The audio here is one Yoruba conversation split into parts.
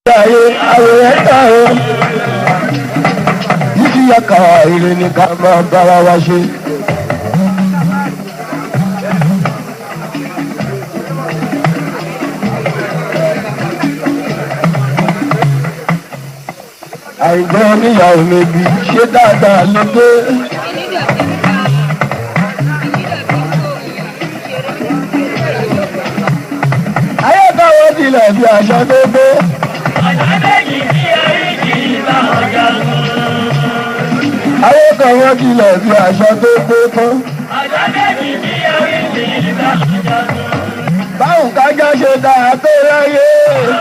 ayé àwòrán ẹ̀ka o yíyí àkàrà ire ni ká máa bára wa ṣe. àìgbọ́n níyàwó méjì ṣé dáadáa ló dé. ayé káwọ́ tilẹ̀ bí aṣọ tó gbé. ọjọ́ méjì tí orí kì í bá ọjọ́ mú. ayé káwọ́ tilẹ̀ bí aṣọ tó gbé tán. ọjọ́ méjì tí orí kì í bá ọjọ́ mú. báwọn kájá ṣe dáa tó láyé.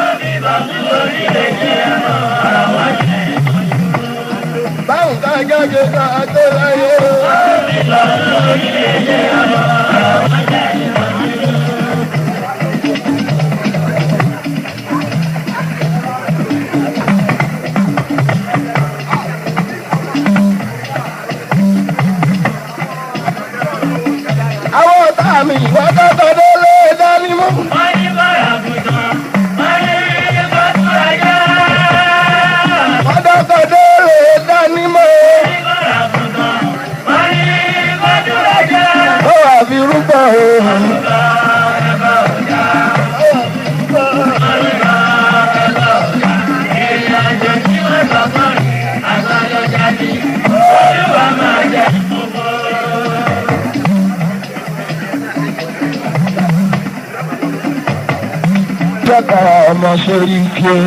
omi bá fún orílẹ̀-èdè ẹ̀rọ ara wọn jẹ́. báwọn kájá ṣe dáa tó láyé. omi bá fún orílẹ̀-èdè ẹ̀rọ ara wọn jẹ́. àwọn ọ̀tá mi wọ́n tọ́tọ́ délé dání mú. wọ́n ní bọ́ọ̀rọ̀ àgùntàn wọ́n ní bọ́ọ̀tù ajá. wọ́n tọ́tọ́ délé dání mú. bọ́ọ̀rọ̀ àgùntàn wọ́n ní bọ́ọ̀tù ajá. ó wà fi rúbọ òun. ìrìnàjò tí wọ́n sọ fún mi àgbàdo jáde olúwa máa jẹ gbogbo. jẹ́ka ọmọ sórí kí o.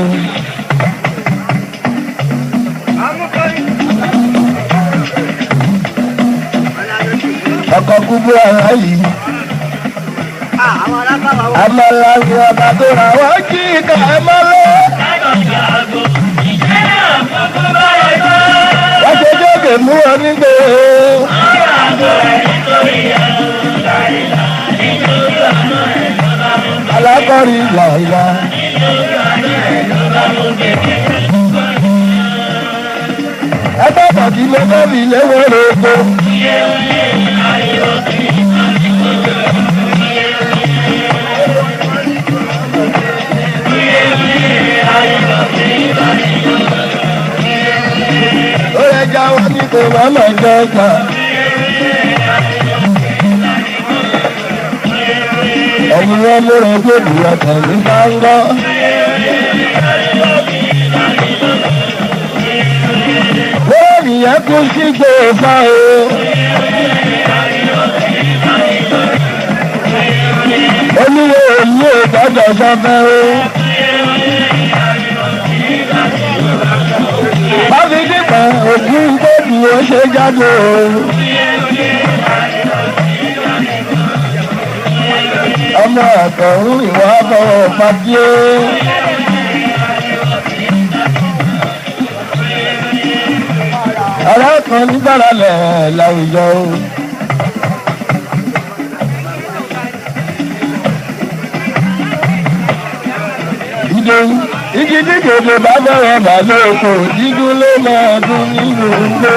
ọkọ̀ kúbú ara yìí. amọ̀láwí ọba tó ra wọ́n kí ká ẹ mọ́ lọ. wọ́n ṣe jókè mú ọ nígbè. alákọ̀rí làyà. ẹgbẹ́ pàtí ló bá mi léwọ́ rògbò. ó yẹ jáwọ́ ní kò má má jẹ́ ọjà. ẹ̀yin wọn múra gbòdì ọkàn ní sáńgọ́. bóòlù yẹn kú sí gbòòfà o. olúwo òní ò gbọ́dọ̀ sọfẹ́ o. báfi dípẹ́ ògún gbòdì ó ṣe jáde o. ọmọ àtọ̀hún ìwà bọ̀wọ̀ fàdíé. ọ̀rẹ́ kan nígbàrálẹ̀ láwùjọ o. ìdòwú igi dídòdò bá bẹ̀rẹ̀ bà lóko dídún ló máa dún nínú igbó.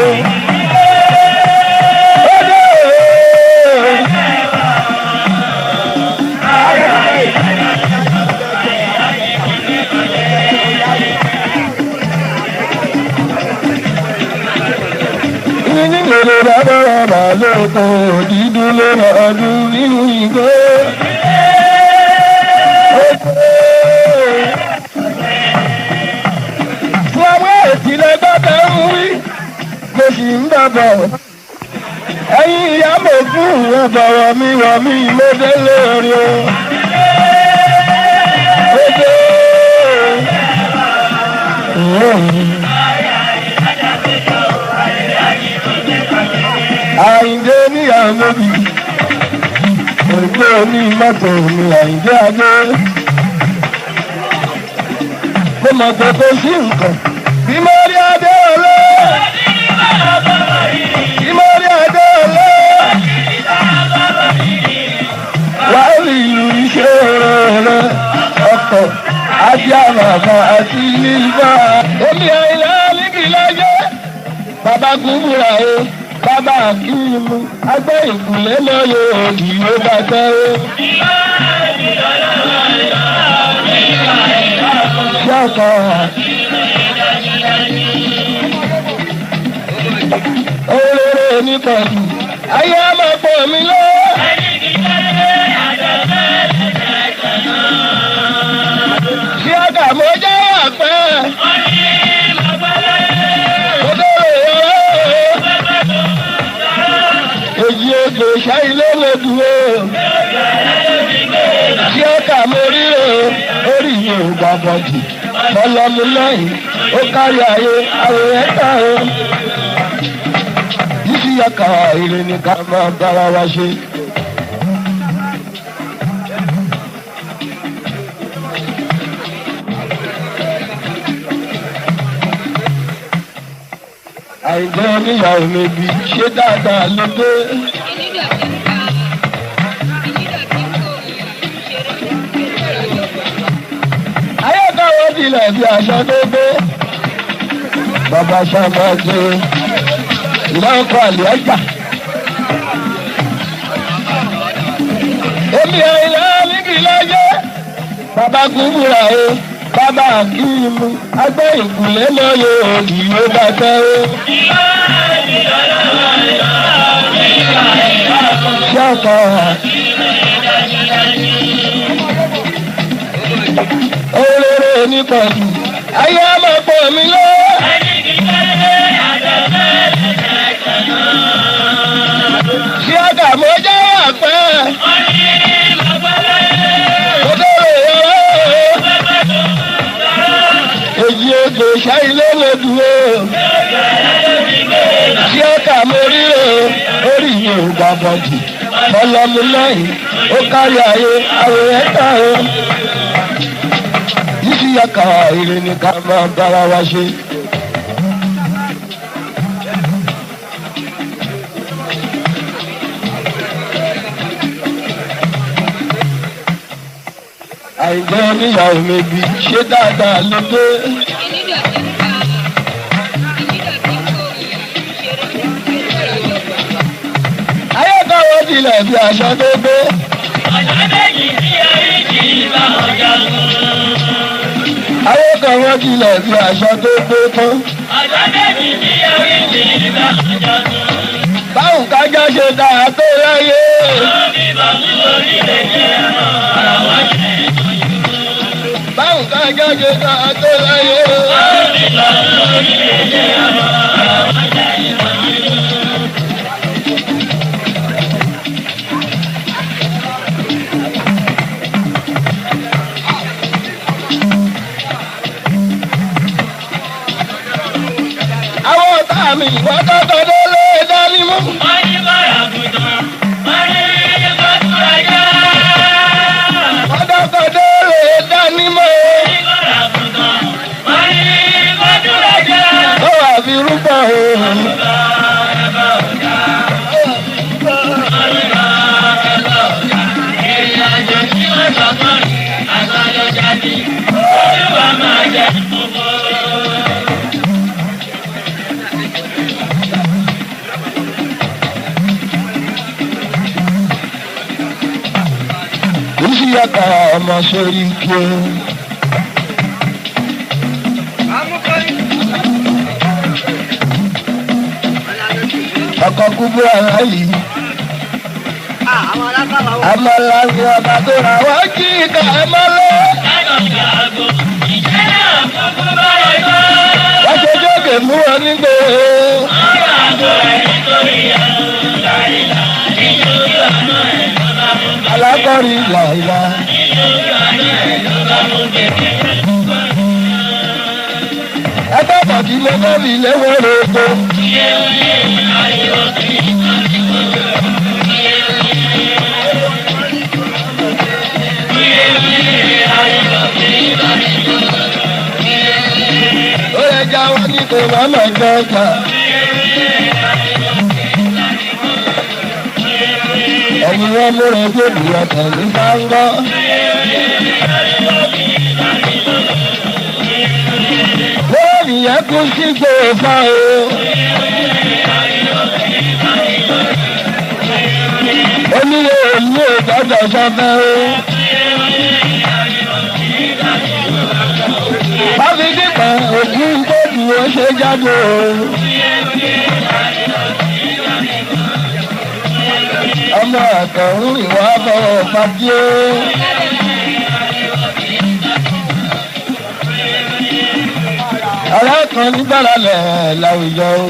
Ìdílé bàbá bàbá lóko dídún ló máa dún nínú igbó. Fúláwé ìtìlẹ̀ gbọ́dọ̀ ń wí, mo sì ń bàbọ̀. Ẹ̀yin ìyá mo fún ọ̀bọ̀rọ̀ mi wọ̀ mí mo délé rí o. Àyìndé níyàwó mi, ògbó ní mọ́tò mi Àyìndé ajé. Mo mọ̀ pé kò sí nǹkan bí mo rí adé olé. Bí mo rí adé olé. Wàá rí ìlú iṣẹ́ rẹ̀ ọkọ̀ àti àmàmà àti nígbà. Omi àìlá níbi lájẹ́, bàbá kúbúra o. Bàbá Akíìmù agbẹ́ ìkùlé lọ́yọ̀ òbí ló bá tẹ́ ó. ṣọ́kọ̀. Olóró onípọ̀jù, ayé ọmọ pọ̀ mí lọ́wọ́. Ṣọ́kà mo jẹ́ àpẹ́. Èyí oge ṣáìlé lè dúró. Ṣọ́kà mo rí o, orí mi ò gbà bọ̀jù. Ọlọ́mu lẹ́yìn, ó kárí ayé, àwòrán ẹ̀ka o. Yíṣí yàkà ire ni ká máa bára wa ṣe. Àìjẹ́ oníyàwó méjì ṣé dáadáa ló dé. Ayékáwọ́ tilẹ̀ bí aṣọ tó gbé. Bàbá sábà ṣe ìlànkọ àlè ọjà. Èmi àìlá níbi lọ́jọ́. Bàbá kúbúra o, bàbá àkíyìmù, agbẹ́ ìkùlé lọ́yọ̀ òbí ló bá tẹ́ o. Ṣọ́kọ̀. Olóró onípọ̀jù, ayé ọmọ pọ̀ mí lọ́wọ́. Ṣọ́kà mo jẹ́ àpẹ́. Èyí oge ṣáìlé lè dúró. Ṣọ́kà mo rí o, orí mi ò gbà bọ̀jù. Ọlọ́mu lẹ́yìn, ó kárí ayé, àwòrán ẹ̀ka o. Yíṣí yàkà ire ni ká máa bára wa ṣe. Àìjẹ́ oníyàwó méjì ṣé dáadáa ló dé. Ayékáwọ́ tilẹ̀ bí aṣọ tó gbé. Ayékáwọ́ tilẹ̀ bí aṣọ tó gbé tán. Báwo kájá ṣe dáa tó láyé. Báwo kájá ṣe dáa tó láyé. Àwọn ọ̀tá mi wọ́n tọ́tọ́ dé lé dání mú. Wọ́n ní bàrà gùdàn, wọ́n ní bàtúrà já. Wọ́n tọ́tọ́ dé lé dání mú. Wọ́n ní bàrà gùdàn, wọ́n ní bàtúrà já. Ó wà fi rúbọ o. Ìrìnàjò tí wọ́n sọ fún mi, àgbà ló jáde. Olúwa máa jẹ gbogbo. Yàtọ̀ ọmọ sórí ike. Ọkọ̀ kúbú ara yìí. Àmàlà ni ọba tó ra wá kí ìka ẹ̀ máa lọ. Wọ́n ṣe jókè mú wọn nígbè. Alákọ̀rí làìlá. Ẹgbẹ́ pàtí ló bá mi léwọ́ rògbò. Ó yẹ jáwọ́ ní kò má mà jọ ọjà. Ẹ̀yin wọn múra ẹgbẹ́ ìlú ọ̀tẹ̀ ní sáńgọ́. Bóòlù yẹn kú sí gbòòfà o. Onílé òní òjọ́jọ́ sọ́fẹ́ o. ṣe jáde o. ọmọ àtọ̀hún ìwà bọ̀wọ̀ pàdé. ọ̀rẹ́ kan ní gbàlálẹ̀ láwùjọ o.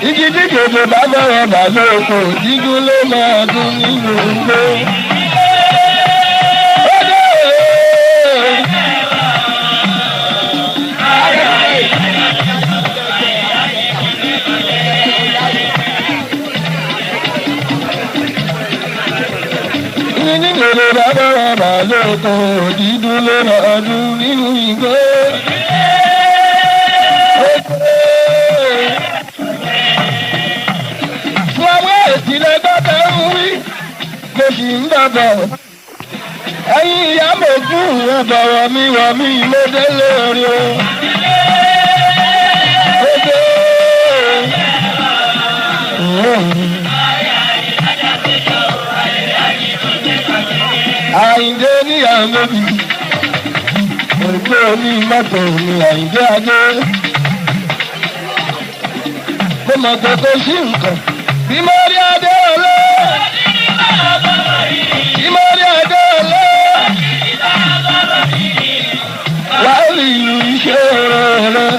igi dídòdò bá bẹ̀rẹ̀ bà lóko dídún ló máa dún nínú igbó. Dídòdò bá bẹ̀rẹ̀ bà lóko dídún ló máa dún nínú igbó. ìtìlẹ̀ gbọ́dọ̀ ń wí mo sì ń bàbọ̀. ẹ̀yin ìyá mo fún ọ̀bọ̀wọ̀ mi wọ̀ mí mo dé lórí o. Àyìndé ní àmọ́bí ògbó ní mọ́tò ní Àyìndé adé. Mo mọ̀ pé kò sí nǹkan. Bí mo rí adé ọlọ́. Bí mo rí adé ọlọ́. Wàá rí ìlú iṣẹ́ rẹ̀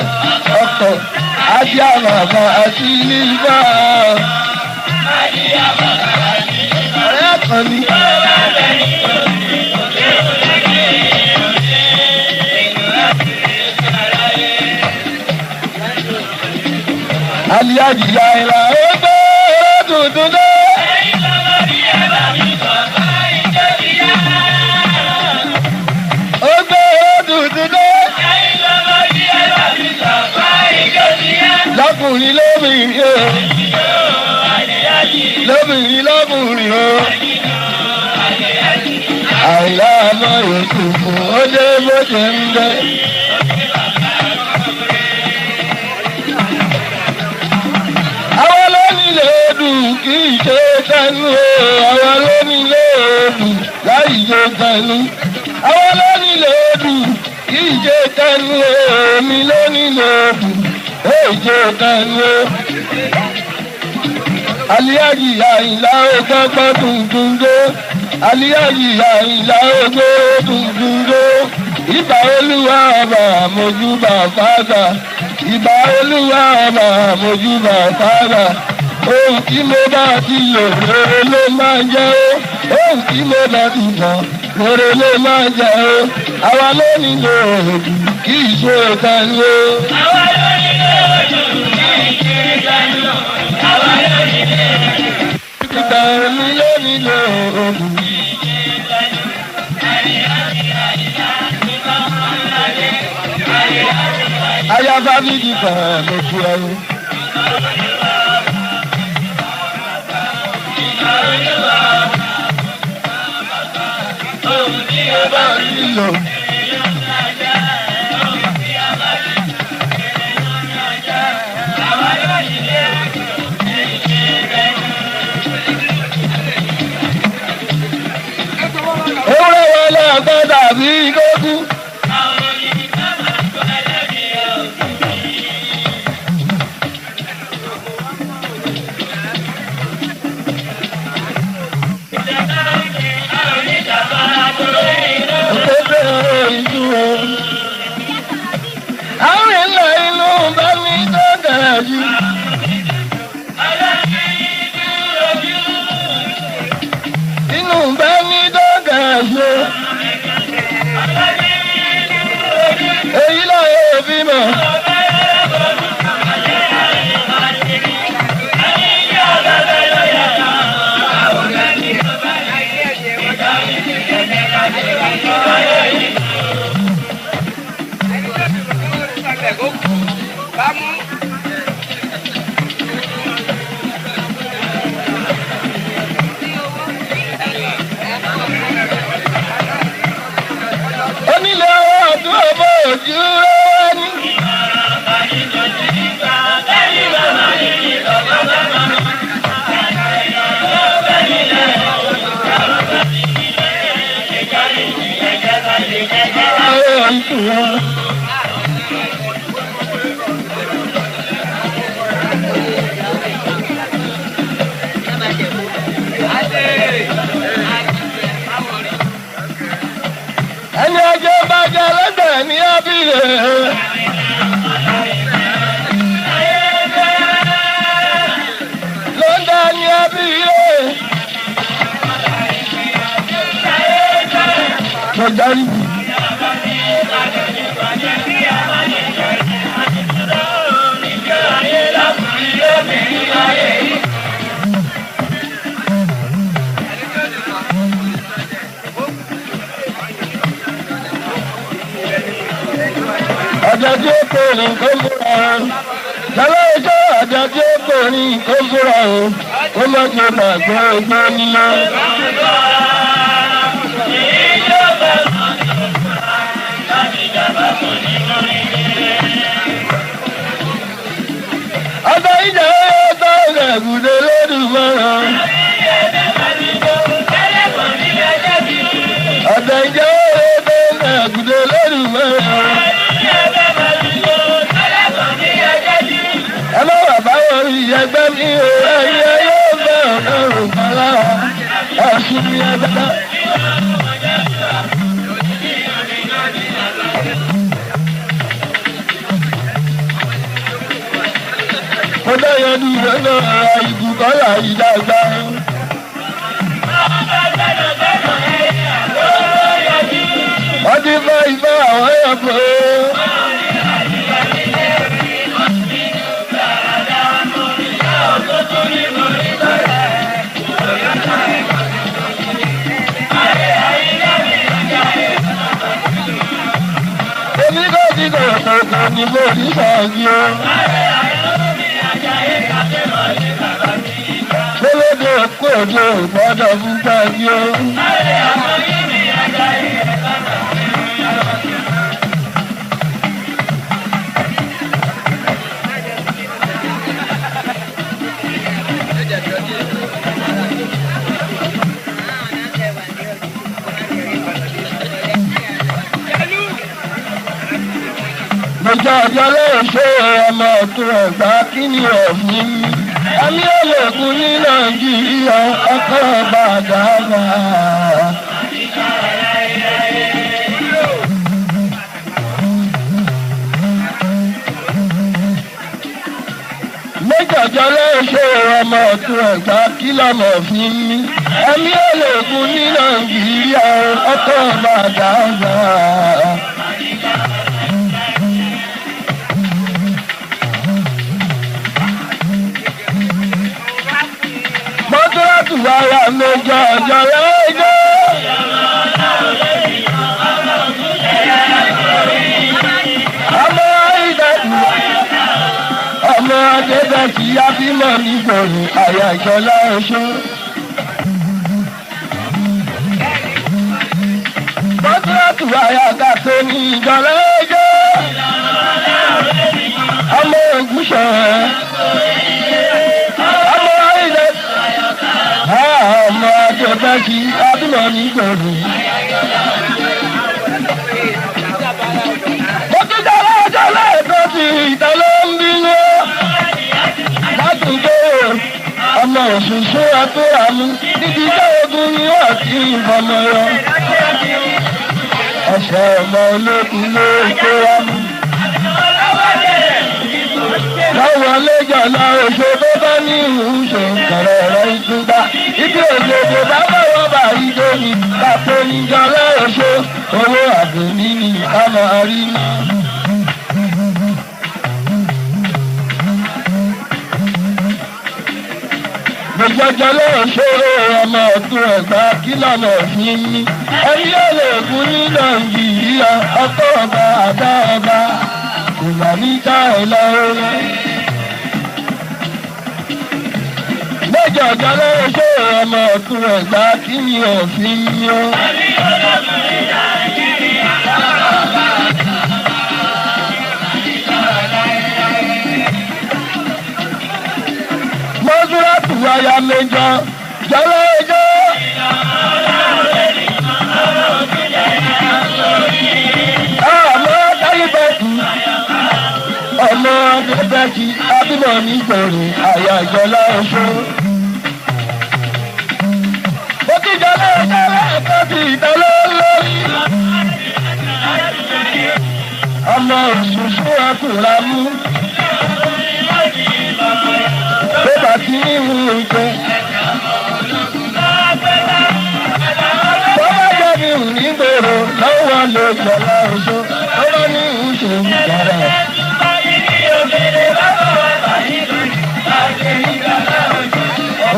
ọkọ̀ àti àmàmà àti nígbà. Ọ̀rẹ́ àkànní. Aliyaji ya ìlà ẹgbẹ́ tuntun dé. Lọ́kùnrin lóbìnrin o. Lóbìnrin lọ́kùnrin o. Àìlá àmọ́ yòókù fún ó dé bó ṣe ń dé. Àwọn lónílé dùn kì í ṣe tẹnu o. Àwọn lónílé dùn láì ṣe tẹnu. Àwọn lónílé dùn kì í ṣe tẹnu o. Èmi lónílé dùn. Èjò kanu Aliyaji Àyìnlá ògbọ́gbọ́ tuntun dé. Aliyaji Àyìnlá ògbó tuntun dé. Ìbà Olúwa ọba àmójúbà fàgbà. Ìbà Olúwa ọba àmójúbà fàgbà. Ohun tí mo bá ti lò rere ló máa jẹ́ o. Ohun tí mo bá ti mọ̀ rere ló máa jẹ́ o. Àwa ló nílò òògùn kì í ṣe kanu o. Àwa ló nílò òògùn kì í ṣe kanu o. Àwa ló nílò òògùn. Ìgbà mi ló nílò òògùn. Ayaba mi di kan mo fi ẹrú. Ohun tí o bá nílò. Ewúrẹ́ wọlé ọgbọ́n dàbí gógú. Àwọn ìlà inú bá mi tó dára jù. Inú bá mi tó dára jù. Èyí láyé òbí mọ̀. Onílé ọdún ọmọ ojú rẹ̀ ní. ẹni ọjọ́ bá jẹ́ lọ́dọ̀ ní abílẹ̀. lọ́dọ̀ ní abílẹ̀. mo darí. Àjàdí èkó ní nǹkan múra o. Lálẹ́ ìjọ àjàdí èkó ní nǹkan múra o. Ó má ti gbàgbé ẹgbẹ́ nílá. Ọ̀dọ̀ ìjà yóò tó ẹ̀gùdé lódù mọ́ra. Ọ̀dọ̀ ìjà yóò tó ẹ̀gùdé lódù mọ́ra. Ẹ má wà báwọn rí ẹgbẹ́ mi o, ẹyẹ yóò bẹ̀ ọ̀dọ́rùn kan lára, ẹ̀sùn mi ẹgbẹ́. Mo dáyọ̀ ní ìrẹ́nà ara ìbùkọ́lá ìdàgbà. Wọ́n ti fẹ́ ìfẹ́ àwọn ẹ̀yọ̀pọ̀. Èmi kò tí kò kọ̀ọ̀kan ní mo ní sàájú o. Gbólódé kú òjò ìgbọ́dọ̀ fún sàájú o. Mọ̀jọ́ ọjọ́ lẹ́yìn ṣé ọmọ ọ̀tún ẹ̀gbá kí ni ọ̀fun mi. Ẹ̀mí ológun ní Nàìjíríà ọkọ̀ ọba àdáàbà. Mọ̀jọ́ ọjọ́ lẹ́yìn ṣé ọmọ ọ̀tún ẹ̀gbá kí lọ́mọ ọ̀fun mi. Ẹ̀mí ológun ní Nàìjíríà ọkọ̀ ọba àdáàbà. Mọ́tòrátù wàrà méjọ ọjọ́ lọ́jọ́. Ọmọ ìdàdù, ọmọ Adébẹ̀tì Abímọ̀ nígbòrò àyà ìjọlá oṣó. Mọ́tòrátù wàrà gàtó ní ìjọlá ọjọ́. Ọmọ Ògúnṣọ̀ ọmọ Adébẹ̀tì Abímọ̀ nígbòrò. Mo ti dára ọjọ́ lẹ́ẹ̀kan sí ìta ló ń bínú. Látùgbò ọmọ òṣùṣù àtúràmú níbi iṣẹ́ ogun ni wọ́n ti ń fọmọ yọ. Ẹ̀ṣẹ̀ ọmọ ológun ló ń kó wá mú. Lọ́wọ́ lẹ́jọ́ náà oṣù tó bá ní ìhùṣe kẹ̀rẹ̀ rẹ̀ ìtúgbà. Ibi òṣèlú bá bọ̀wọ́ bá ìjọ ni kàpọ̀ níjọ lọ́ọ̀ṣọ́. Owó àbòmí ni ọmọ rí náà. Gbẹ̀jọ̀jọ̀ lọ́ọ̀ṣọ́ ọmọ ọ̀tún ẹ̀gbá kí lọ́nà òfin ní. Ẹni yóò lè kú ní Nàìjíríà ọkọ̀ ọba àdá ọba. Kò mà ní ká ẹ̀ lọ́wọ́. Gbẹ̀jọ̀jọ̀ lọ́ọ̀ṣọ́ ọmọ ọ̀tún ẹ̀gbá kí ni òfin ní o. Mọ́súrátù wáyà méjọ jọlọ ẹjọ́. Ọmọ Adébẹ̀tì ọmọ Adébẹ̀tì Abímọ̀ nígbòrò àyà ìjọlá oṣó. Mo ti jọ lọ́jọ́ ẹ̀kọ́ ti ìtọ́lọ́ lórí. Ọmọ òṣùṣù ọkùnrin mú. Bébà tí ìhun ìjẹ. Bọ́lá jẹ́ mi ò ní gbèrò lọ́wọ́ lè jọ̀lá oṣù. Ọmọ ní ìṣe ìjọra.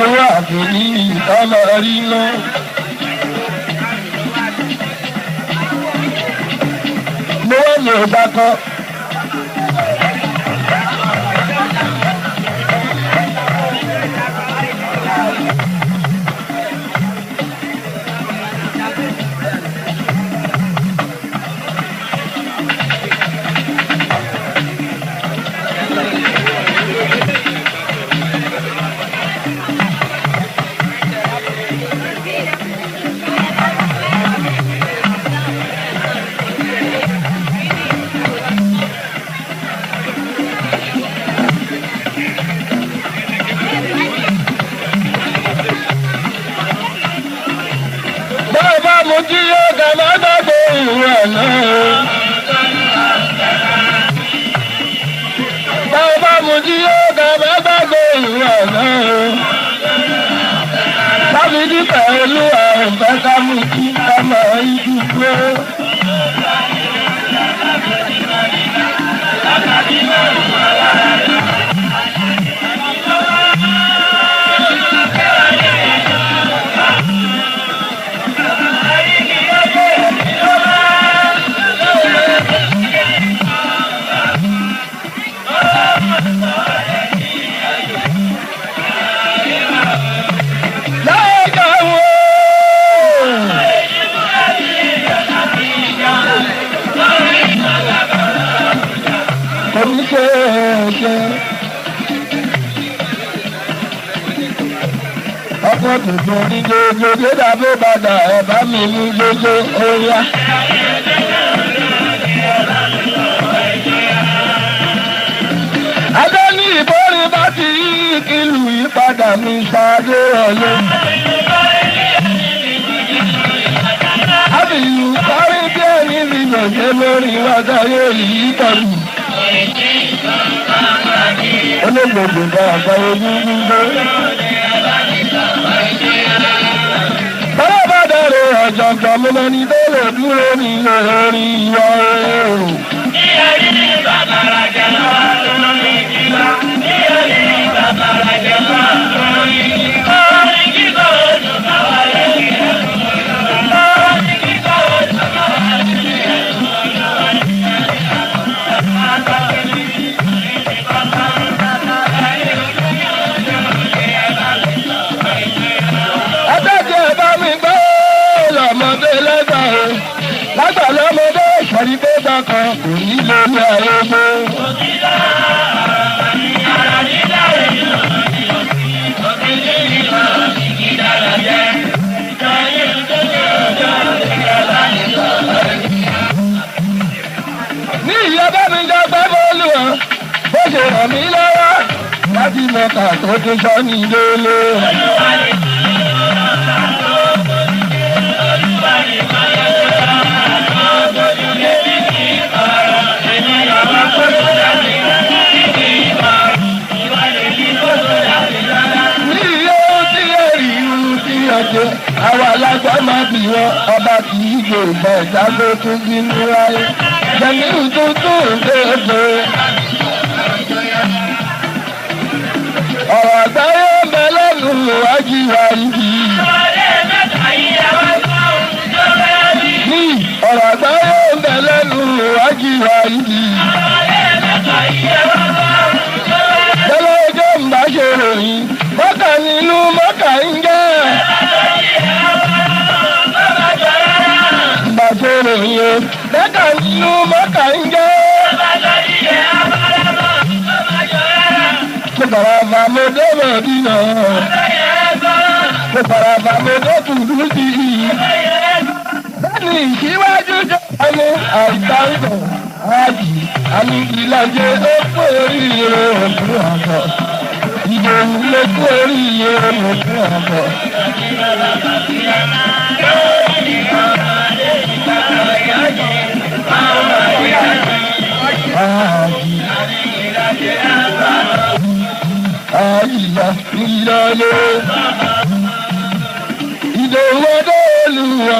Owó àfẹ́ní ìtọ́lọ rí lọ. Mo wá ní ọgbà kan. Mo jí yóò ga má gbàgbé ìwé náà. Bàbá mo jí yóò ga má gbàgbé ìwé náà. Sábìdì pẹ̀lú àrùn bẹ́ká mú kí ká máa ń dúró. Ọkọ̀ tuntun ní gbogbo gbéra bó padà ẹ̀bá mi ní gbogbo oya. Adé ní ìbórin bá ti yí ìlú ìpadà mi ṣáájú ọ̀lẹ́. Àbìlú parí bí ẹni mi lòdì lórí wájà yóò yí pọ̀lú. Olóògbé bá àgbáyé gbígbó. Bọ́lá bá dẹ̀rẹ̀ ọ̀jọ̀gbọ́n mo mọ ní tó lè dúró ní lórí ìwọ ooo. Ìyá ní bàbá rajá máa tó ní ìgbà. Ìyá ní bàbá rajá máa tó ní ìgbà. Orí kíkọ́ ojú máa wà lórí ẹ̀rọ. Orí kíkọ́ ojú máa wà lórí ẹ̀rọ. Lágbà lọ́mọdé ìṣẹ̀rí tó dákan kò ní lórí àrògbó. Ní ìyẹ́bá mi jẹ́ pẹ́ bọ́ọ̀lù wọn, bó ṣe ràn mí lọ́wọ́ láti mọ̀ta tó ti sọ ní ilé. Àwọn alágbá máa bì wọ́n ọba kì í gbé ìgbà ìdágbé tó bínú ráyé. Jẹ̀mílù tuntun déédé. Ọ̀rọ̀ àgbáyé ń bẹ lẹ́nu ìwájú wa yìí. Ní ọ̀rọ̀ àgbáyé ń bẹ lẹ́nu ìwájú wa yìí. Bẹ́lẹ̀ ọjọ́ ń bá ṣe ròyìn, mọ́kà nínú mọ́kà ń jẹ́. Bàtẹ́rẹ̀ yẹn, mọ́kà nínú mọ́kà ń jẹ́. Mo fara fa mo dé Mọ̀dínà. Mo fara fa mo dé Kùdùsì. Bẹ́ẹ̀ni ìṣíwájú jẹ́ ẹni àìsàn àjì àmì ìlàjẹ ó pé oríire òkú àgbà. ìdòwú ló kú oríire mo fún ọ̀pọ̀. Àyílá ìlọlé ìdòwú ọdọ́ olùwà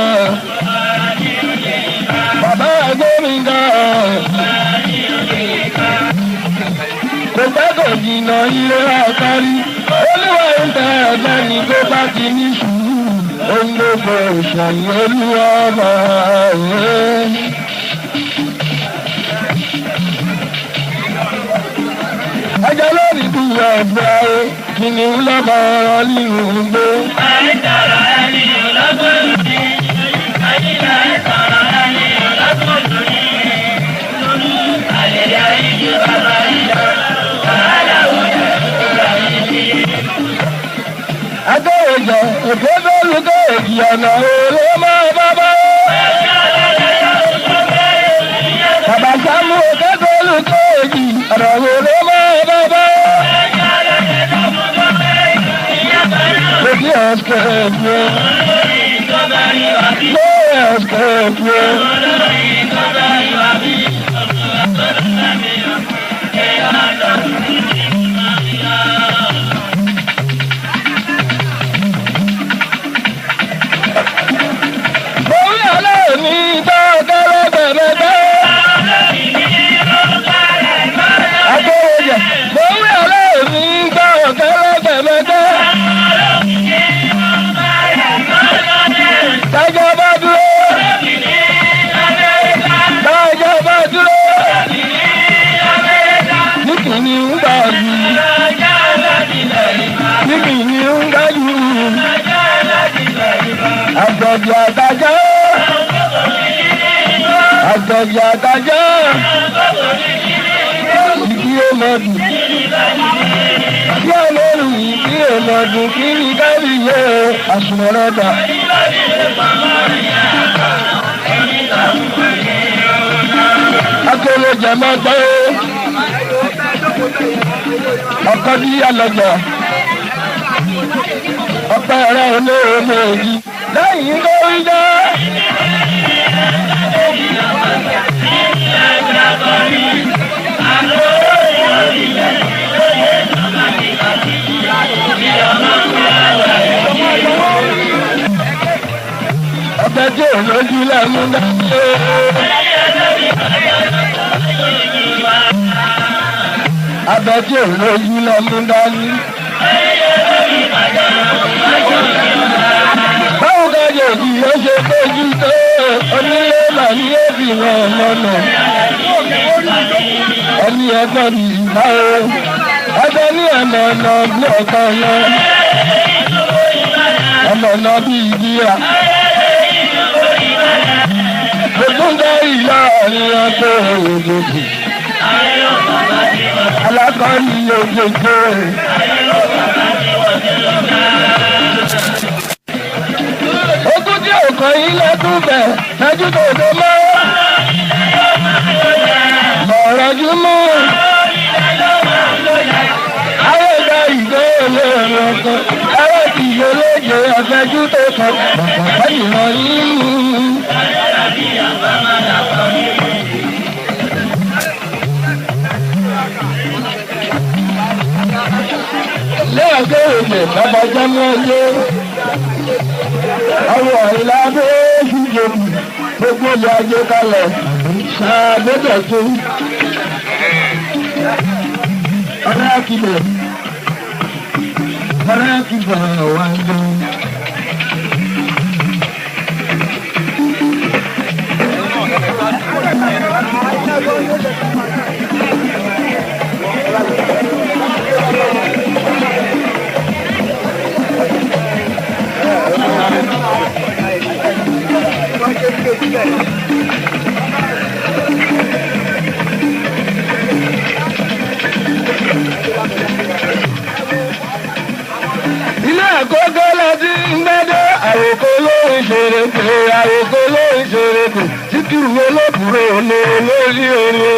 bàbá gómìnà kò pẹ́ kò jìnnà ilé àkárí olúwa ń tẹ ẹ̀gbẹ́ ni tó bá ti ní sùúrù ohun gbogbo ìṣẹ̀yìn olúwa máa rẹ̀. Ẹjọ́ lórí bí ẹ̀gbẹ́ ayé kìnìún lọ́mọ ọ̀rọ̀ nínú igbó. Àìsàrà ẹni ọ̀lọ́gbọ̀n ní àyíká ìsàrà ẹni ọ̀lọ́gbọ̀n ní àlèyé ìjọ bàbá ìjọ wàhálà òjò ìjọba yìí. Adéwòjọ èké lórúkọ èjì ọ̀nà òòrè máa bábá. Bàbá Sámú èké lórúkọ èjì ọ̀nà òòrè máa bábá. Lókè ẹ̀sìkẹ̀ ẹ̀fọ́. Lókè ẹ̀sìkẹ̀ ẹ̀fọ́. Àgbẹ̀jì àtàjọ́ ìdí ọmọdún tí ọlọ́run ìdí ọmọdún kí ní kárí yẹ àṣùmọ̀rẹ́dà. Akéré jẹ̀mọ́ gbọ́ ọkọ̀ bí alọ́jà ọpẹ́ rẹ̀ olóòmò èyí lẹ́yìn lórí náà. Ọbẹ̀ tí ò lójú lẹ́mú dáadé. Abẹ́ tí ò lójú lẹ́mú dání. Báwo ká jèjì ó ṣe péjú tó onílé mà ní èbì wọn lọ́nà. Ẹni ẹgbọ́n ní ìbáwó. Ẹgbẹ́ ní ọ̀nà ọ̀nà bí ọ̀kan lọ. Ọ̀nà ọ̀nà bí ìdíyà. Gbogbo ìyá àárín ọ̀tọ̀ òjòjì. Alákọ̀ọ́ni òjòjò. Ogún tí òkò yìí lẹ́kùn bẹ̀ lẹ́jú tó dé mọ́. Mọ̀rọ̀jú mú. Ayéga ìgbé olóòrùn ọkọ̀. Ẹ̀rọ ìgbé lóye ọ̀fẹ́jú tó kọ̀. Bàbá ìrọ̀ yìí mú. Lẹ́ẹ̀kẹ́ èdè bàbá jẹ́mọ́ yé. Ọwọ́ ìlàbẹ́ ṣíjò gbogbo ilẹ̀ ajé kalẹ̀ ṣàgbẹ́bẹ̀ tó. Ọ̀rẹ́ àkìlẹ̀ wà ń lọ. Ilé ẹ̀kọ́ gọ́lá tí ń gbẹ́dẹ́ àròkọ lórí ṣeré pé àròkọ lórí ṣeré pé títúrú olóbùrò lórí orí.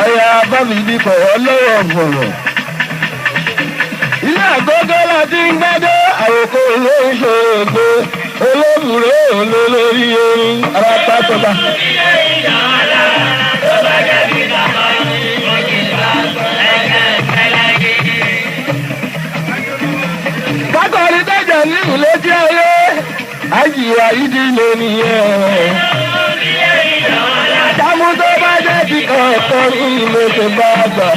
àyà bábìdì kọ̀ ọlọ́wọ̀ bọ̀rọ̀. Ilé àgọ́gọ́ láti ń gbádé àwòkọ́ olóṣèlú olóbùrò olólórí orin ara pátọ́ba. Bákọ̀rí tẹ̀jà ní ìlétí ayé, àjìwà ìdí ló nìyẹn. Sámú tó bá jẹ́ ti kọ̀ọ̀kan ní ìlú tó bá gbà.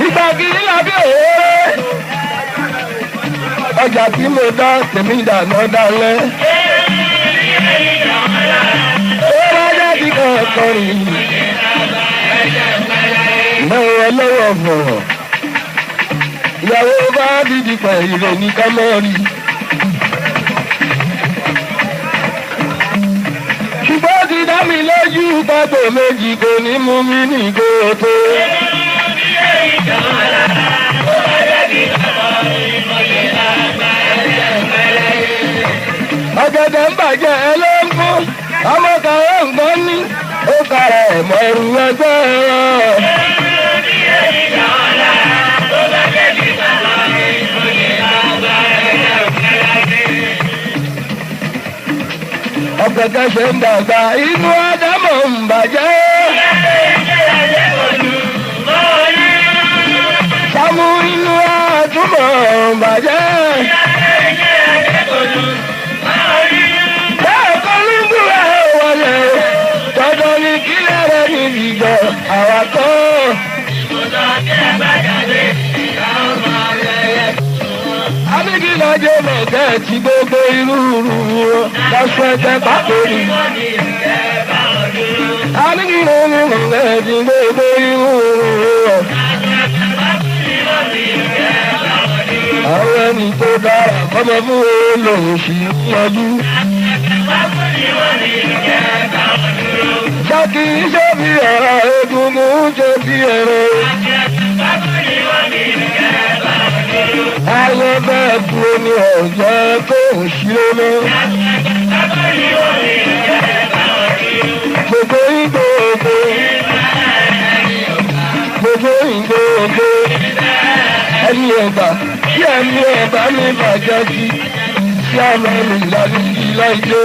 Ìgbà kìí làbí òwúrọ̀. Ọjà tí mo dá tèmi dànù dálẹ̀. Ó bá jẹ́ ti kọ̀ọ̀kan ní lọ́wọ́ lọ́wọ́ bọ̀rọ̀. Ìyàwó bá dídì pẹ̀ ìrè ní kámẹ́rì. Ṣùgbọ́n ti dá mi lójú pápó méjì kò ní mú mi ní ìgbòho. Ọ̀gẹ̀dẹ̀ ń bàjẹ́ ẹ ló ń kú. Ọmọ kàwé nǹkan ní. Ó kàrà ẹ̀mọ́ ẹrù ẹgbẹ́ ẹ̀rọ. Ọ̀gẹ̀dẹ̀ ṣe ń dàgbà inú Ádámọ̀ ń bàjẹ́. Sámú inú Àtúmọ̀ ń bàjẹ́. Bẹ́ẹ̀ kọ́ ló ń gbúra wọlé. Tọ́jọ́ ní kílẹ̀ rẹ̀ ní ìjọ àwàkọ́. Abíkílọ́jọ́ mọ̀kẹ́ ti gbogbo irú lọ́sọ̀ ẹgbẹ́ pàtó ni. Abíkílọ́jọ́ mọ̀kẹ́ ti gbogbo irú. Àwọn ẹni tó dára kọ́mọ fún olóòṣì yọjú. Ṣáàkì iṣẹ́ bí ọ̀rọ̀ egungun ṣe bí ẹ̀rọ. Ayé bẹ́ẹ̀ dúró ní ọ̀jọ́ tó ń ṣírò lọ. Gbogbo ìgbòho. Gbogbo ìgbòho. Ẹni ẹ̀bà tí ẹni ẹ̀bà mi bàjẹ́ sí. Tí a máa ń lò ìlà ìjọ.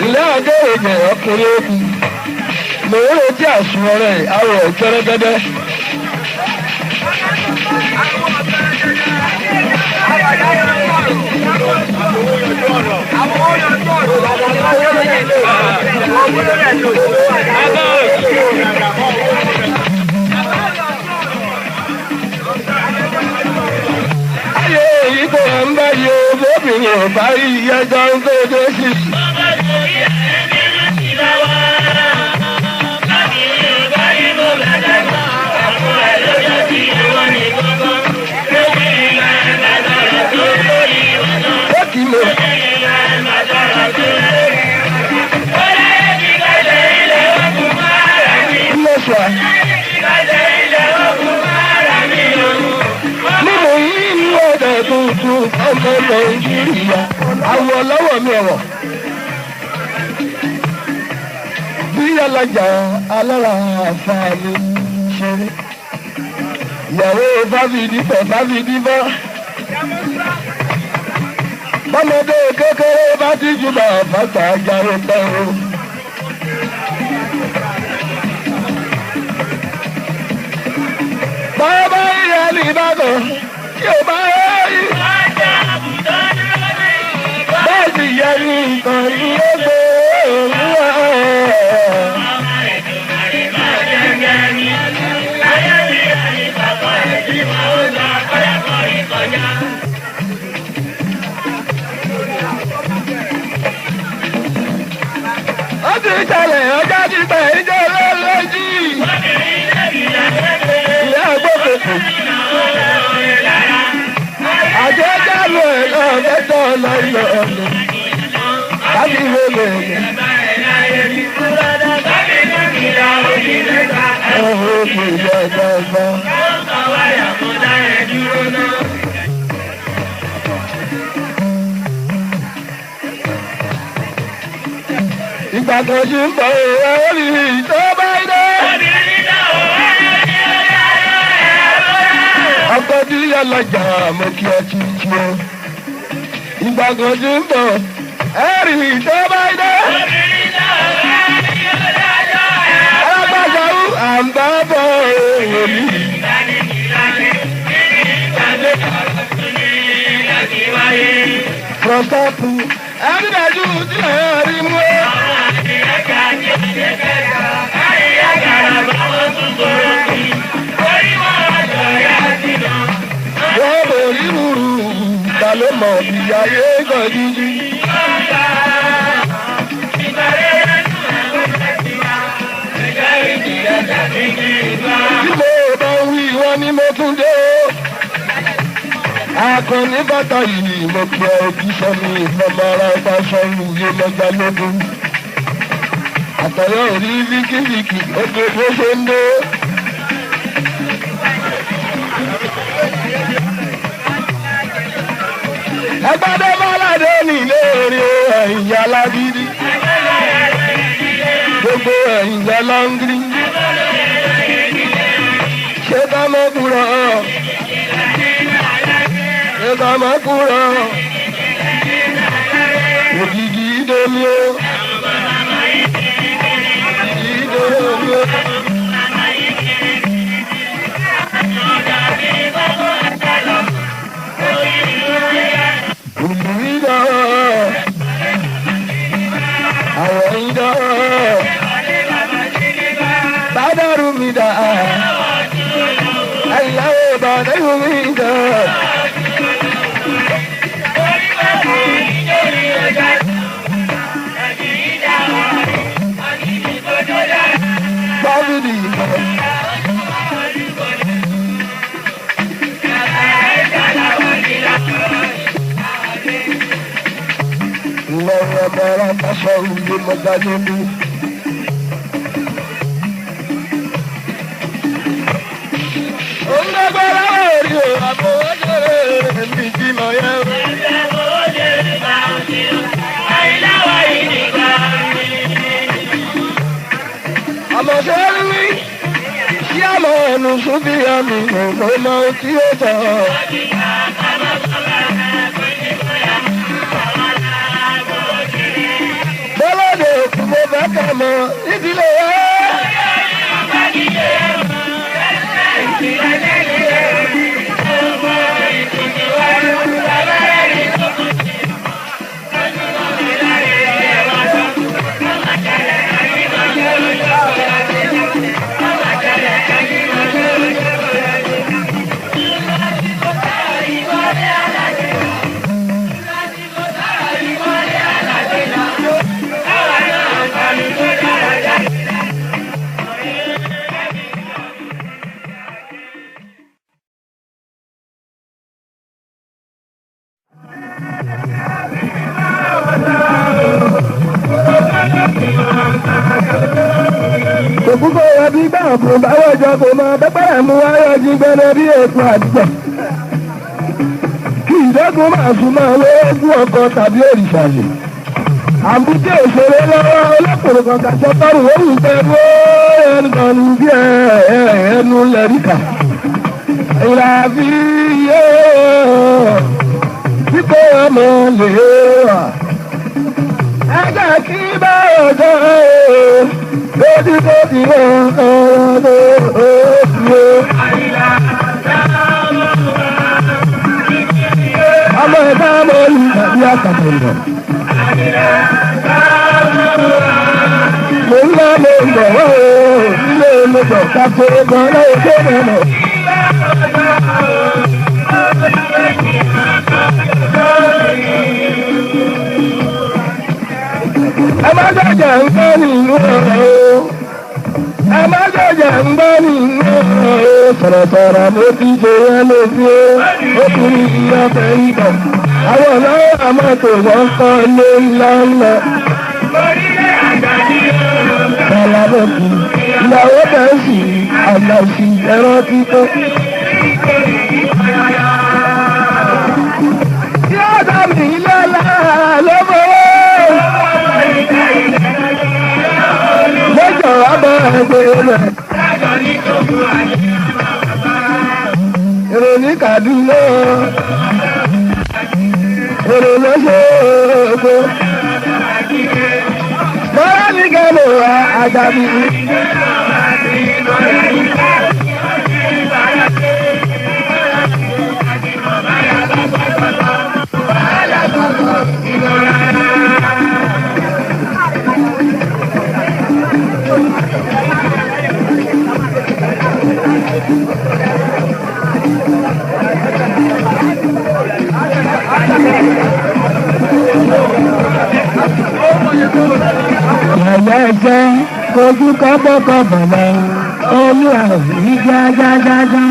Ilé àjọ ìjẹ̀ ọkùnrin òkú. Mo ń retí àsùnwọ̀n rẹ̀ àwọ̀ kẹ́rẹ́gẹ́dẹ́. Ayé èyí kò ń bá yẹ obìnrin ò bá rí ẹjọ́ ń tó dé sí. Nínú yìí ní ọ̀dọ̀ tuntun ọmọ Nàìjíríà, àwọ̀ lọ́wọ́ mi ọ̀rọ̀. Bí alájà alára àǹfààní ṣeré. Ìyàwó Fáfidì fẹ́ Fáfidì bá. Bọ́mọdé kékeré bá ti jù bá fàtà jáde pẹ́rù. Bàbá ìyá ní Ìbàdàn tí ó bá rí. Bẹ́ẹ̀ sì yẹ ní nǹkan ilé gbé òun wá. Ó ti ṣẹlẹ̀ ọjọ́ ti pẹ̀ ìjọ lọ́lọ́jì. Ìyá àgbọ̀kọ̀kọ̀. Àjẹjálù ẹ̀ náà mẹ́tọ́ lọ́lọ́ ọ̀nà. Láti ìwé lèèyàn. Ọ̀hún òkè ìjọ ìjọba. ìgbà kan ṣe ń bọ̀ orí tó bá dé. ọkọ̀ tí ọlọ́jà mo kí ẹ ti tí o. ìgbà kan ṣe ń bọ̀ orí tó bá dé. alágbàjáwó à ń bá bọ̀ èmi. Prọ̀sọ́pù ẹ̀rídájú tí ẹ̀ rí mú. Wọ́n bò rí rúru, ta ló mọ̀ bí ayé gan jíjí. Tí mo bá ń wí wọ́n ní mo tún dé. Akọni bàtà yìí mo pe ojú sọmi ìfọmọra ọba sọrun yé lọjà lógún. Àtọ̀yọ́ orí fíkìfíkì ó gbé bó ṣe ń dé. Ẹgbẹ́dẹ́ Bọ́ládé nílé orí ẹ̀yìn alágídí. Gbogbo ẹ̀yìn alángírí. Ṣé ká mọ́ kúrọ̀? Ṣé máa kúrò? Ògìgì ìdèmí o. Ìdèmí o. Ògìgì àwọn ìdá. Bádàrú mi dà. Àyàwó bàdàrú mi dà. Lọ́wọ́ ọmọọ̀rọ̀ aṣọ ìlú mọ́ta níbi. Òun gbàgbọ́ra orí o, àbòwọ́jọ́rẹ́ mi jí mọ̀ yẹn. Àmọ̀ ṣe rí wí, kí àmọ̀ ẹnu sún bí àmì òkò mọ tí ó tọ̀. Bọ́lọ́dé òkú mo fẹ́ kẹ́ mọ ìdílé wa. Òkúkọ ẹbí gbà fún báwọ̀ ìjọ kò mọ pẹ́pẹ́rẹ́ mú wáyọ̀ jí gbẹ́nẹ́ bí ètò àdúgbò. Kí ìdẹ́gun máa sún máa wé fún ọkọ tàbí òrìṣà lè. Àbúté òṣèré lọ́wọ́ olókùnrin kan kàṣọ tọrù orí ìtẹ́wọ́ ẹnìkan bí ẹnu lẹ́ríkà. Ìlàbí yóò tí kò ọmọ lè wà. Ẹgbẹ́ kí bá ọjọ́ lójúlójú ọmọ ẹ̀dá mọ́ ní ìgbàdí àkàtà ìbọ̀. Mo ń lọ mo ń bọ̀ wọ́n o, ilé ìlúbọ̀ kápẹ́ gan lọ́wọ́ tó mọ̀. Ẹ má jẹ̀jẹ̀ ń gbọ́ nínú ọ̀rọ̀ o. Ẹ má jẹ̀jẹ̀ ń gbọ́ nínú ọ̀rọ̀ o. Sọ̀rọ̀sọ̀rọ̀ mo ti ṣe yẹn lójú o. Ó kúrú ìyá fẹ́ ìbọ̀. Àwọn ọ̀nà àmọ́tò wọ́n kọ́ lé ńlá ńlá. Bàlá bẹ̀kú, ìyàwó bẹ̀ sì àgbà sí ẹ̀rọ títọ́. Yóò dá mi lọ́la lọ́wọ́. ẹgbẹ́ èrò ní Kaduna èrò lọ́sọ̀ọ́gbó bọ́lá ní kẹ́lò àjàbí. Ẹ̀jẹ̀ ojú kọ́bọ̀kọ́bọ̀ lọ, olú àrí jájájájá.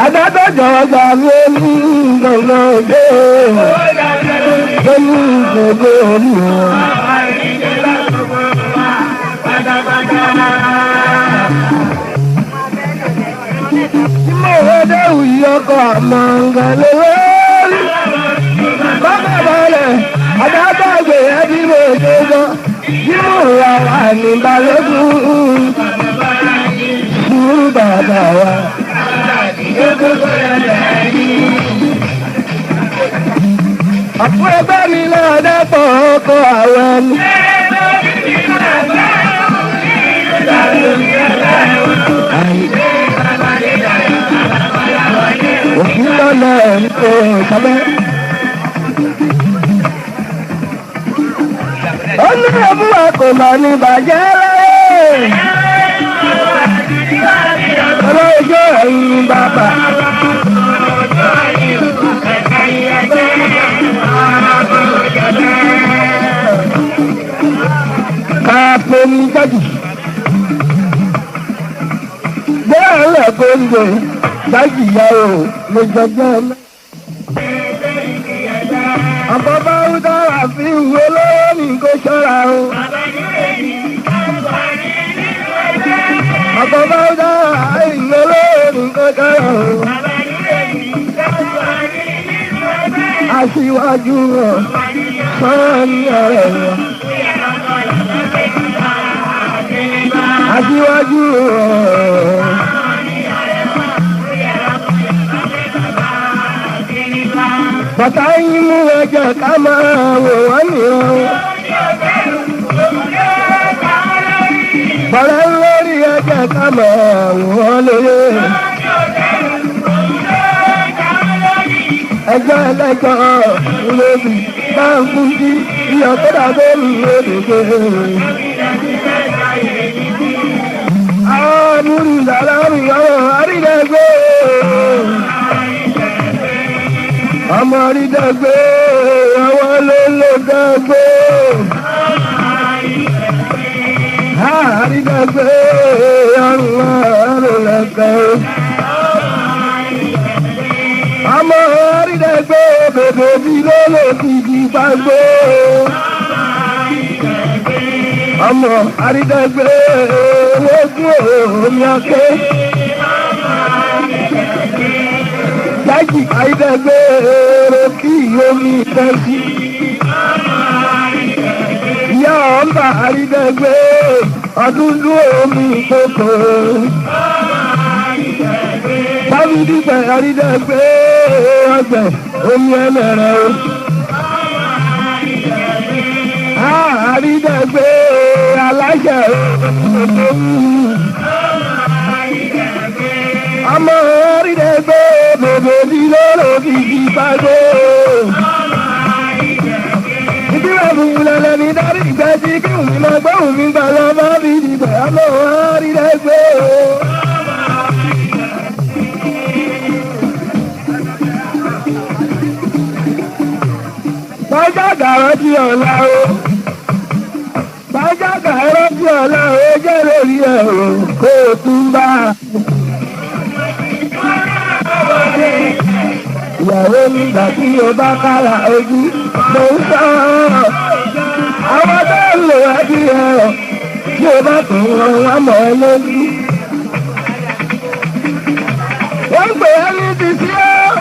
Adájọ́ ọjà ló ní gbọ̀ngàn òde, ló ní gbogbo orí wọn. Ìmọ̀wédé òyì ọkọ̀ àmọ́ ǹgàlẹ́ lórí. Bàbá balẹ̀, adájọ́ àgbè ẹbí mo ṣe gbọ́. Yímọ̀ wa wà ní balógun. Sùúrù bàbá wa. Àpò ẹgbẹ́ mi náà dẹ́pọ̀ ọkọ̀ àwọn ẹni. Òfin lọ́nà ẹ̀ríkò ìsábẹ́. Ó ní ẹ̀bùwà kò mà ní bàjẹ́ láyé. Ọlọ́jọ́ ẹ̀yìn bàbá. Káàpọ̀ ní jáde. Bẹ́ẹ̀ lẹ̀ kó ń gbé dájú ìyá o lè jọjọ́ ọmọ. Àbọ̀bá ń dára sí ìwé lọ́wọ́ ní kó ṣọ́ra o. Àbọ̀bá ń dára ìwé lọ́wọ́ ní kó ṣọ́ra o. Aṣíwájú rọ̀ sọ́ọ́ ní ọ̀rẹ́ rẹ̀. Aṣíwájú rọ̀. Bàtà yín mú ẹjọ́ ká máa wò wọ́n nìyẹn. Bọ̀dá lórí ẹjọ́ ká máa wò wọ́n lóye. Ẹjọ́ ẹlẹ́jọ́ lóbi máa ń fún sí iyọ̀ tó dàbí mi lóde. Àwọn múrù ìdàlámì ọ̀rọ̀ àrídẹ́gbẹ́. Ọmọ àrídẹ́gbẹ́ àwọn olólùdẹ́gbẹ́. Àrídẹ́gbẹ́ àwọn olólùdẹ́gbẹ́. Ọmọ àrídẹ́gbẹ́ bèbè bí lólòdìdì gbàgbé. Ọmọ àrídẹ́gbẹ́ ogún omi ọ̀kẹ́. Jájì àrídẹ́gbẹ́ kí omi tẹ́sí. Ìyá ọ̀nbà àrídẹ́gbẹ́ ọdúndún omi kòkó. Dábìdìgbẹ́ àrídẹ́gbẹ́ ọgbẹ̀ omi ẹlẹ́rẹ̀. Àrídẹ́gbẹ́ aláṣẹ ọmọ àrídẹ́gbẹ́ bèbè bí lóró kìkì pàgó. Ìdíwẹ̀ fún lẹ́lẹ́ ní dárí ìgbẹ́ tí kí òun máa gbọ́ òun gbà lọ bá bí ìdìbẹ̀ ọmọ àrídẹ́gbẹ́. Bájá gàrọ́ tí ọ̀la o. Bájá gàrọ́ tí ọ̀la o jẹ́ lórí ẹ̀rọ kó o tún bá. Ìyàwó nígbà tí o bá kára ojú ló ń sọ̀rọ̀. Àwọn tó ń lò wá bí ẹ̀rọ tí o bá tún wọn wá mọ̀ ẹ́ lójú. Wọ́n pè é ní ti sí ọ́.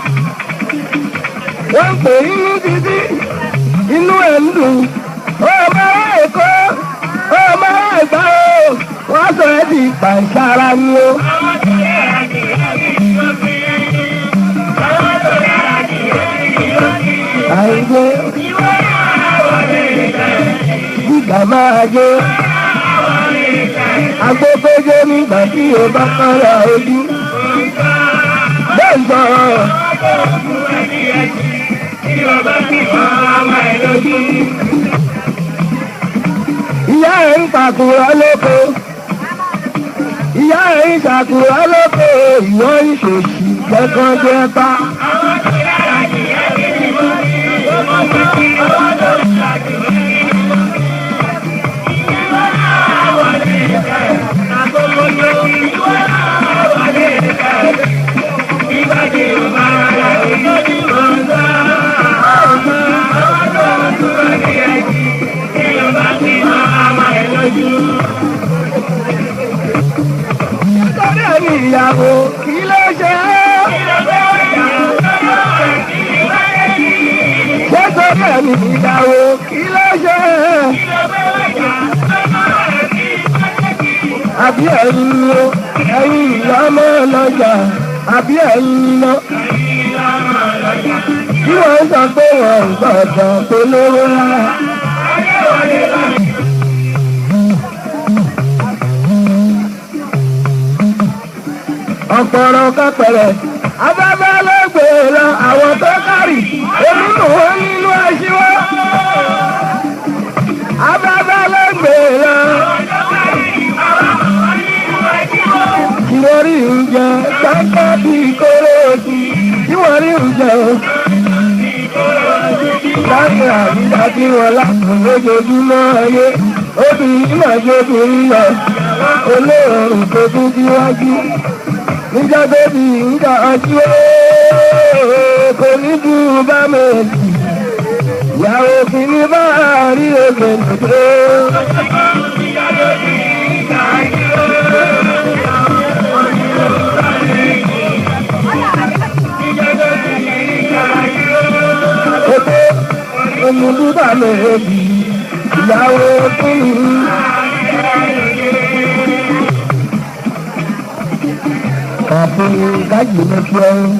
wọ́n pè inú títí inú ẹ̀ ń dùn ọmọ Èkó ọmọ Ẹ̀gbá o wọ́n sọ ẹ́ di pàṣára ni o. àìgbé gíga máa jẹ́ agbókójé nígbà tí o bá kára ojú bẹ́ẹ̀ sọ. ìyá ẹ̀ ń pàkúrọ̀ lóko ìyá ẹ̀ ń ṣàkúrọ̀ lóko ìwọ ìṣòṣì kẹ́kọ̀ọ́ jẹ́ pa. Ìyàwó kí ló ṣe é? Ṣé sọ́dọ̀ ẹ̀mí ìyàwó kí ló ṣe é? Àbí ẹ̀yin ló ẹ̀yin ìyàmọ́ lọ́jà àbí ẹ̀yin lọ. Kí wọ́n sọ pé wọ́n gbọ́dọ̀ tó lówó rárá. Ọ̀pọ̀rọ̀ kápẹ̀rẹ̀ afẹ́fẹ́ ló gbé lọ àwọn tó kárì èmi nù wọ́n nínú ẹṣíwọ́. Afẹ́fẹ́ ló gbé lọ. Tí wọ́n rí oúnjẹ kọ́kọ́ bí kóróòtù tí wọ́n rí oúnjẹ o. Láti àbídá tí wọ́n lákùn lójoojúmọ́ ayé obìnrin náà jóbìnrin lọ olóòrùn tó tún síwájú. Níjọ́ bébí níjà ọjú kò ní ju bá méjì. Ìyàwó kìíní bá rí òkè nìké. Ètò òmùdú bá méjì. Ìyàwó kìíní. Ọ̀pọ̀ ìdájì ló fi ọrùn.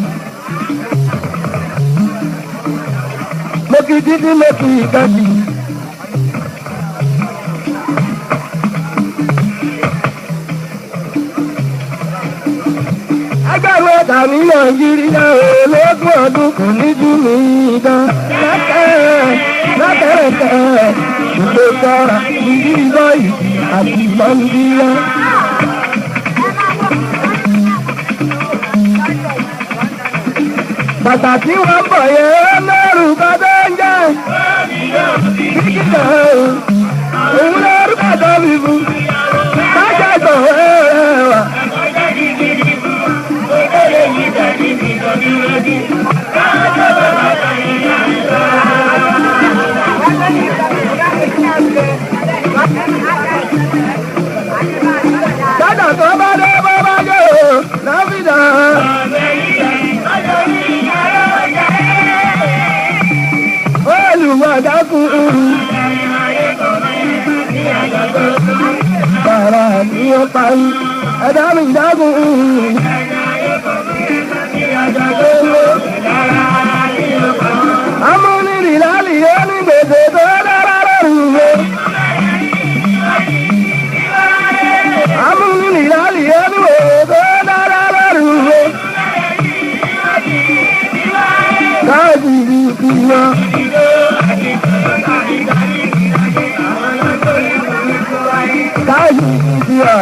Mo kì í dídí mo kì í dájì. Agbára ọ̀tà ní Nàìjíríà ológun ọdún kò ní jú mi dán. Látẹ̀rẹ̀tẹ̀ ṣùgbọ́n sọ́ra ìdí ìbọ̀yì àti ìbọ̀nìyà. Bàtà tí wọ́n bọ̀ yẹn lẹ́rù bàtà ń jẹ́. Kíkìtà òun lẹ́rù bàtà bíbu. Bàtà gbọ̀ ẹ̀rẹ̀wà. Bàtà tó bá dé bá bá jẹ́ o, láfíìdá. Olùwàdákùn bàrà ní ọ̀pá ẹ̀dá mi dákùn. Amúnirì lálì ó ní gbèsè tó dára lọ́rùn o. Amúnirì lálì ó ní gbèsè tó dára lọ́rùn o. Káàdì ìfìwọ́. Káàdì ìfìwọ́.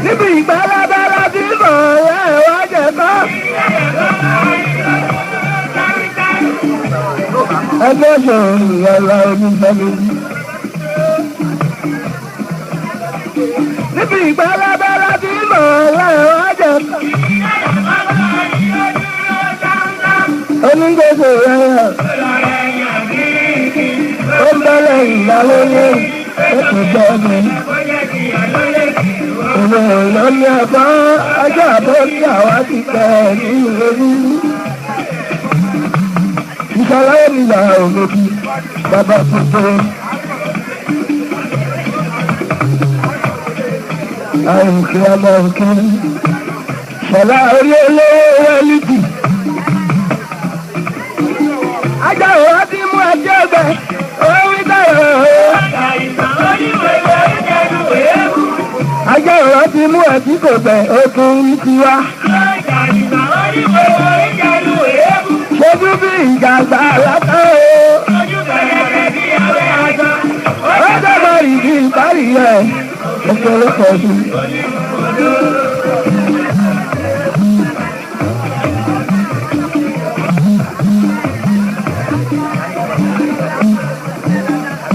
Níbi ìgbàlábára tí mọ̀ ẹ́ wá jẹ kọ́. Ẹgbẹ́ sọ̀rọ̀ ìyàrá onífẹ́mi. Níbi ìgbàlábára tí mọ̀ ẹ́ wá jẹ kọ́. Onígbèsè rẹ̀ ó ń bẹ̀rẹ̀ ìyàwó yẹn ó kò jẹ́ mi. Òun ò lọ ní àbá ajá àbọ̀ tí àwa ti tẹ̀ ní ìrírí. Ìṣàlàyé mi là òmòdì bàbá tuntun. Àìkè ọmọ òkè ṣọlá orí olówó wẹ́lìtì. Ajá òwá ti mú ẹjẹ́ ọgbẹ́ orí dára. Ajá ọ̀rọ̀ ti mú ẹ̀tí kò bẹ̀ okùn tiwa. Ṣojú bí ìjàgbá látọ́ o. Ó dọ́gbọ̀ ìdí ìparí rẹ̀ òkèrè pẹ̀lú.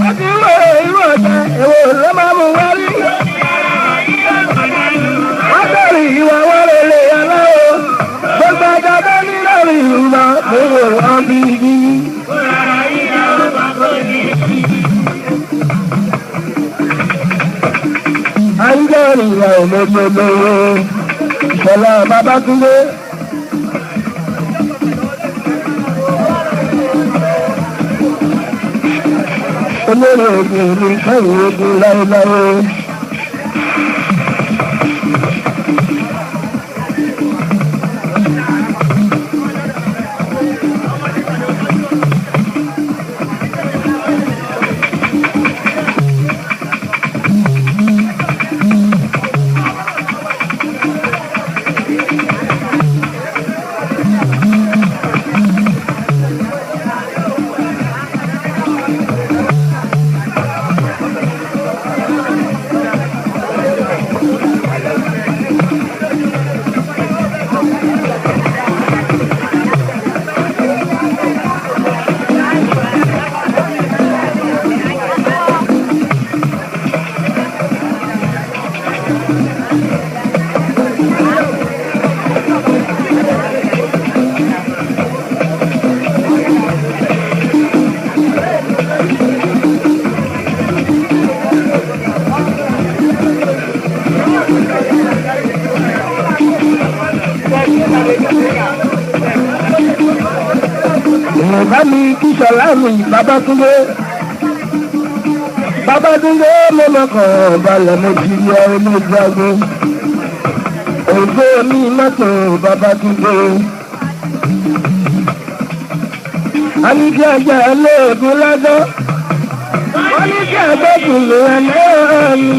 Ó ti ń wèrè irú ọ̀jẹ̀ èwo ló máa mú wárí. Ìwà wọlé lè yàrá o, gbogbo àjàdá nílò ìrùnà lówó wọn bí ibi. À ń jẹ́ ìrìnà òmòdòdòwò Ìṣọ̀lá Babátúndé. Olórí ògùn ní sẹ́yìn ogun láéláé. Bàbá mi kí Ṣọlá mi Babátúndé. Babátúndé mo mọ̀kàn balẹ̀ mo ti rí ọ̀rẹ́ mi gbàgbé. Ògbó mi mọ́tò Babátúndé. A ní kí ajá ẹlẹ́ẹ̀kún lọ́dọ́. Wọ́n ní kí ẹgbẹ́kùn lè ẹlẹ́ẹ̀ mi.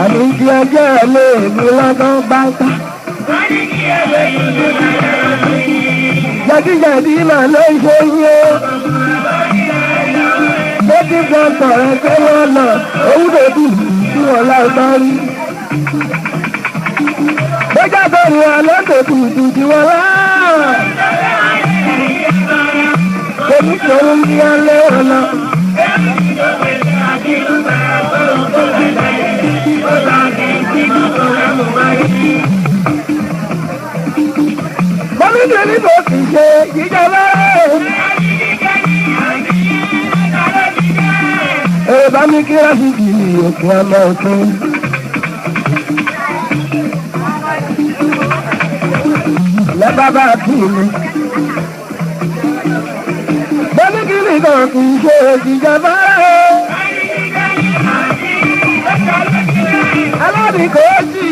A ní kí ajá ẹlẹ́ẹ̀kún lọ́dọ́ bá ta. Wọ́n ní kí ẹgbẹ́kùn lè ẹlẹ́ẹ̀ mi. Jàdíjàdí mà ló ń ṣe yé. Bó ti sọ sọ̀rọ̀ pé wọ́n lọ, òun lè dùn tí wọ́n lágbá rí. Bó jábọ̀ ní àlọ́dẹ̀ tùtù tí wọ́n lá. Èmi sọ̀rọ̀ ní alẹ́ ọ̀nà. Bọ́mídé ní kò sì ṣe ìjọba. Èrè bá mi kí lásìkò ní òkè ọmọ òkun. Lẹ́bàá bá kí mi. Bọ́mídé ní kò sì ṣe ìjọba. Alábìkó sí.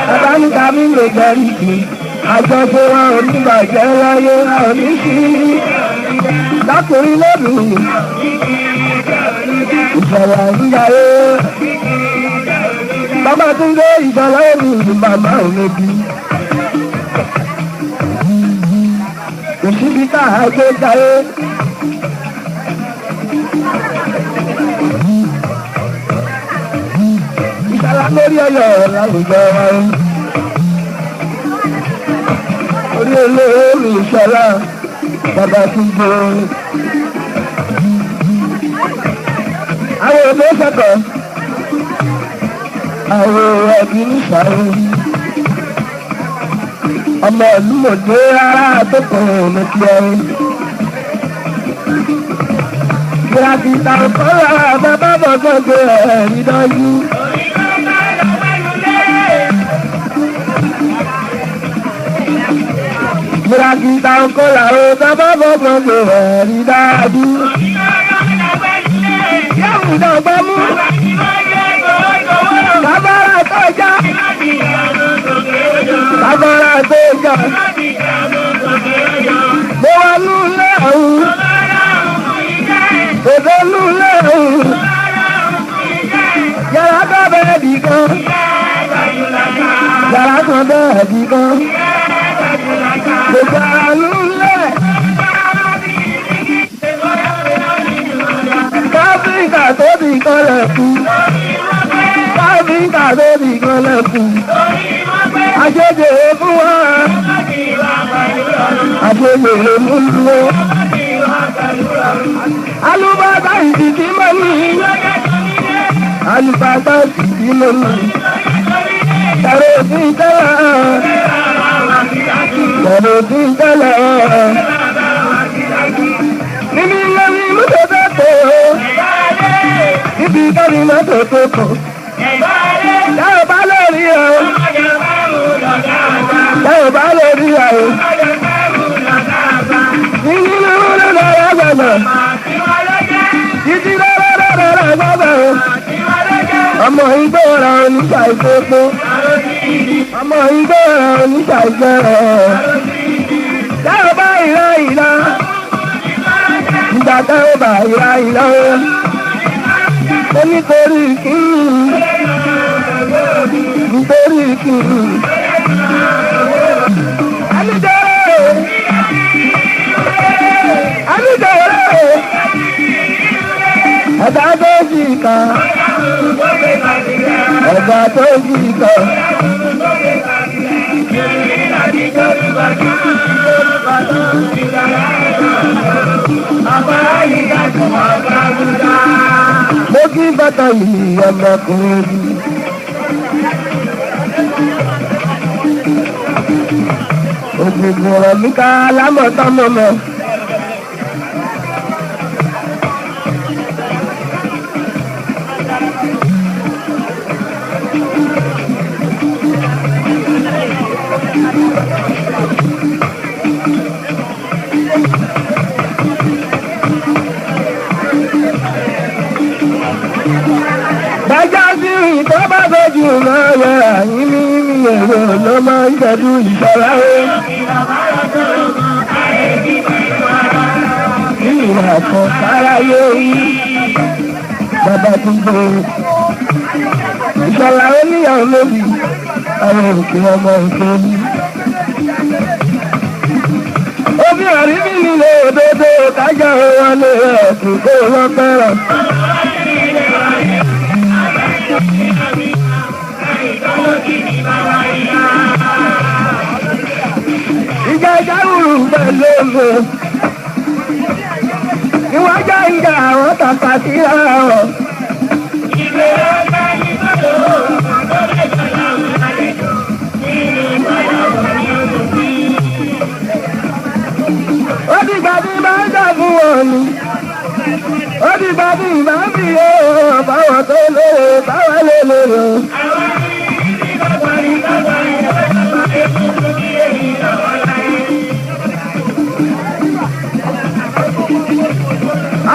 Bàbá ń ta mí lè jẹ́rìí sí, àjọṣe wọn ò ní bàjẹ́ láyé wọn ò ní sí. Lákùnrin lọ́dún, ìṣẹ̀lẹ̀ ń jayé. Babátúndé ìṣẹ̀lẹ̀ mi ní màmá ò lè bí. Òṣìbí tá a gbé jayé. Lórí ọyọ láwùjọ wọn. Orí olówó mi Ṣọlá Babátúndé. Àwọn òbí sọ̀kọ̀. àwọn ẹbí ní sàrò ọmọ ìlú mọ̀jẹ́ rárá tó kàn ní kí ẹrin. Kìràkìtà kọ́lá bàbá bọ̀ gbọ́dọ̀ ẹ̀rí dájú. Kìràkìtà kọ́lá bàbá bọ̀ gbọ́dọ̀ ẹ̀rí dájú. Yẹ́wù dàgbà mú. Bàbára tó já. Bàbára tó já. Mo wà nílé ọ̀hún. Òdò nílé ọ̀hún. Yàrá tó bẹ́ẹ̀ dì kan. Yàrá kan bẹ́ẹ̀ dì kan. Gbogbo ara nílé. Káfíńkà tó di kan lẹ̀kú. Káfíńkà tó di kan lẹ̀kú. Àjẹjẹ fún wa. Àjẹjẹ mú lọ. Alùbàtà ìdìdí mọ́ mi. Alùbàtà ìdìdí mọ́ mi. Ẹ̀rọ ti tẹ́lẹ̀. Ẹ̀rọ ti tẹ́lẹ̀. Níbi ilé mi mú tètè tó. Níbi ìkọ́ni mọ́ tètè tó. Yàrá bá lórí ẹ̀. Yàrá bá lórí ẹ̀. Nínú ìlú lọ́wọ́ gbàgbọ́. Títí lọ́wọ́ gbàgbọ́. Ọmọ igbó ra oníṣà ìgbógbó. Ọmọ igbó ra oníṣà ìgbẹ́rẹ̀. Yàrá bá ìlà ìlà. Ìgbà táwọn bá ìlà ìlà. Nítorí kí nítorí kí alùjọ́rẹ́ ẹ̀dá tó jì kan ẹ̀dá tó jì kan. Mo kí bàtà yìí ọmọkùnrin bí. Ògùnkùn ọ̀rọ̀ mi ká lámọ̀tánmọ̀mọ̀. Bàjá sí ìtọ́ bá fojú máa yẹ àyín ní èrò ló máa ń tẹ́jú ìṣọ́ra ó. Ìrìn àkọ́ káráyé yí. Bàbá tó gbé ìṣọ́ra ó níyàwó lóbi àwọn òkè ọmọ òkè ní. Omi àrí mi nílé òdodo kájà wọn lè rẹ̀ kò kó wọn fẹ́ràn. Ìjà ìjáwùrù pẹ̀lú omi. Ìwájà ìjà àwọn tàkà sí ara wọn. Ó dìgbà tí máa ń jà fún wọn ni. Ó dìgbà tí máa ń fi yóò báwọn tó lóore báwọn lè lóore.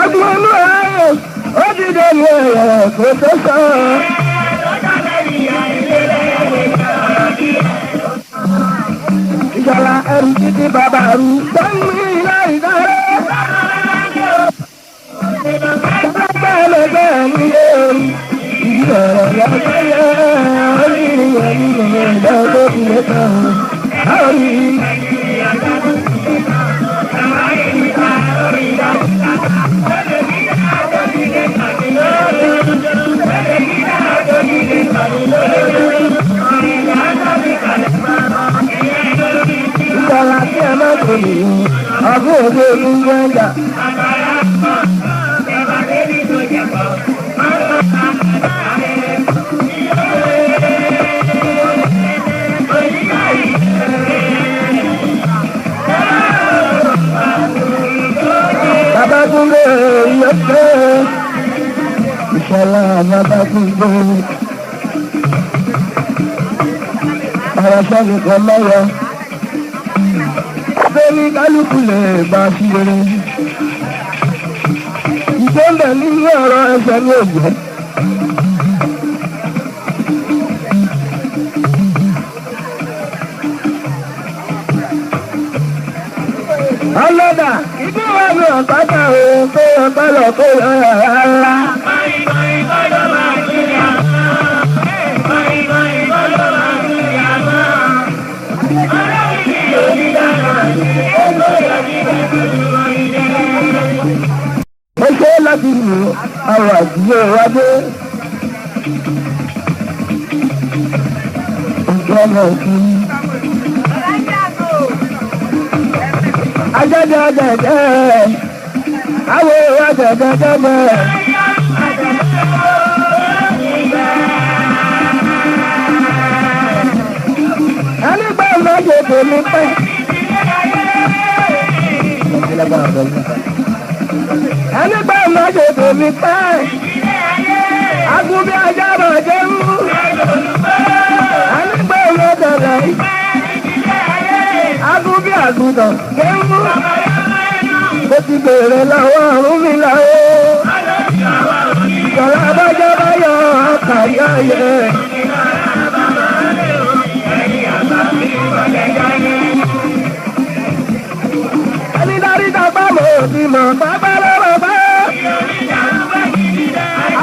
Agbóhùnú ayò, ó ti dẹnu ẹ̀rọ kò tó sọ. Ìjọba ẹrù títí bàbá rú, gbẹ́mí láì dáre. Bàbá ẹlẹgbẹ́ mi yé orí, ìdí ọ̀rọ̀ lọ́sẹ̀ yẹ, orí ìrìn ìrìn lọ́dọ̀ fi lè tán. Orí. Ìjọba tí ẹ máa tó lè yí, ọdún òde ní gbẹ́ngà. bàbá tún gbé ara sẹ́ni kan lọ́wọ́ bẹ́ẹ̀ni kálukú lè bá sí rere ìgbẹ́ndẹ̀ nínú ọ̀rọ̀ ẹsẹ̀ ní òjò. ọlọ́dà ìdí wa mi ọ̀pátá òun tó ọpẹ́ lọ kó lọ rárá. mo ṣe láti lù àwọn àdúgbò wa dé. ìjọba òfin. Ajade ajade, awo ajade ajade. Ẹni gbé ìmọ̀jẹ̀ tèmi pẹ́. Ẹni gbé ìmọ̀jẹ̀ tèmi pẹ́. Agunbí ajá máa jẹ́ mú. Ẹni gbé ìmọ̀jẹ̀ lẹ́yìn. Agunbí àgùntàn jẹ́ mú. Mo ti bèrè lọ́wọ́ ọ̀run mi láwọ́. Ìjọba abájọ́ báyọ̀ àkàrí ayẹ. Ẹni darí dàgbà mọ̀ òbí mọ̀ pápá lọ́wọ́ bá.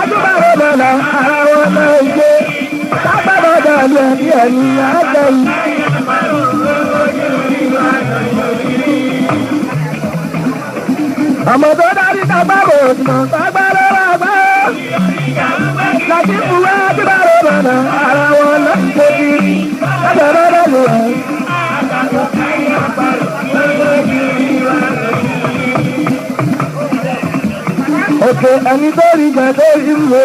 Adúbàrò mọ̀nà ara wọn máa ń gbé. Pápá bọ̀dọ̀ ni ẹ̀mí ẹ̀mí àgbẹ̀yìn. Ọmọ tó darí dàgbàbò òdìmọ̀ ságbá lọ́wọ́ àgbá. Láti fúwá tí bá rò mọ̀nà ara wọn náà ń tóbi. Lábẹ̀ lọ́dọ̀ lù ẹ́. Òkè ẹni tó rí jẹ tó rí mú.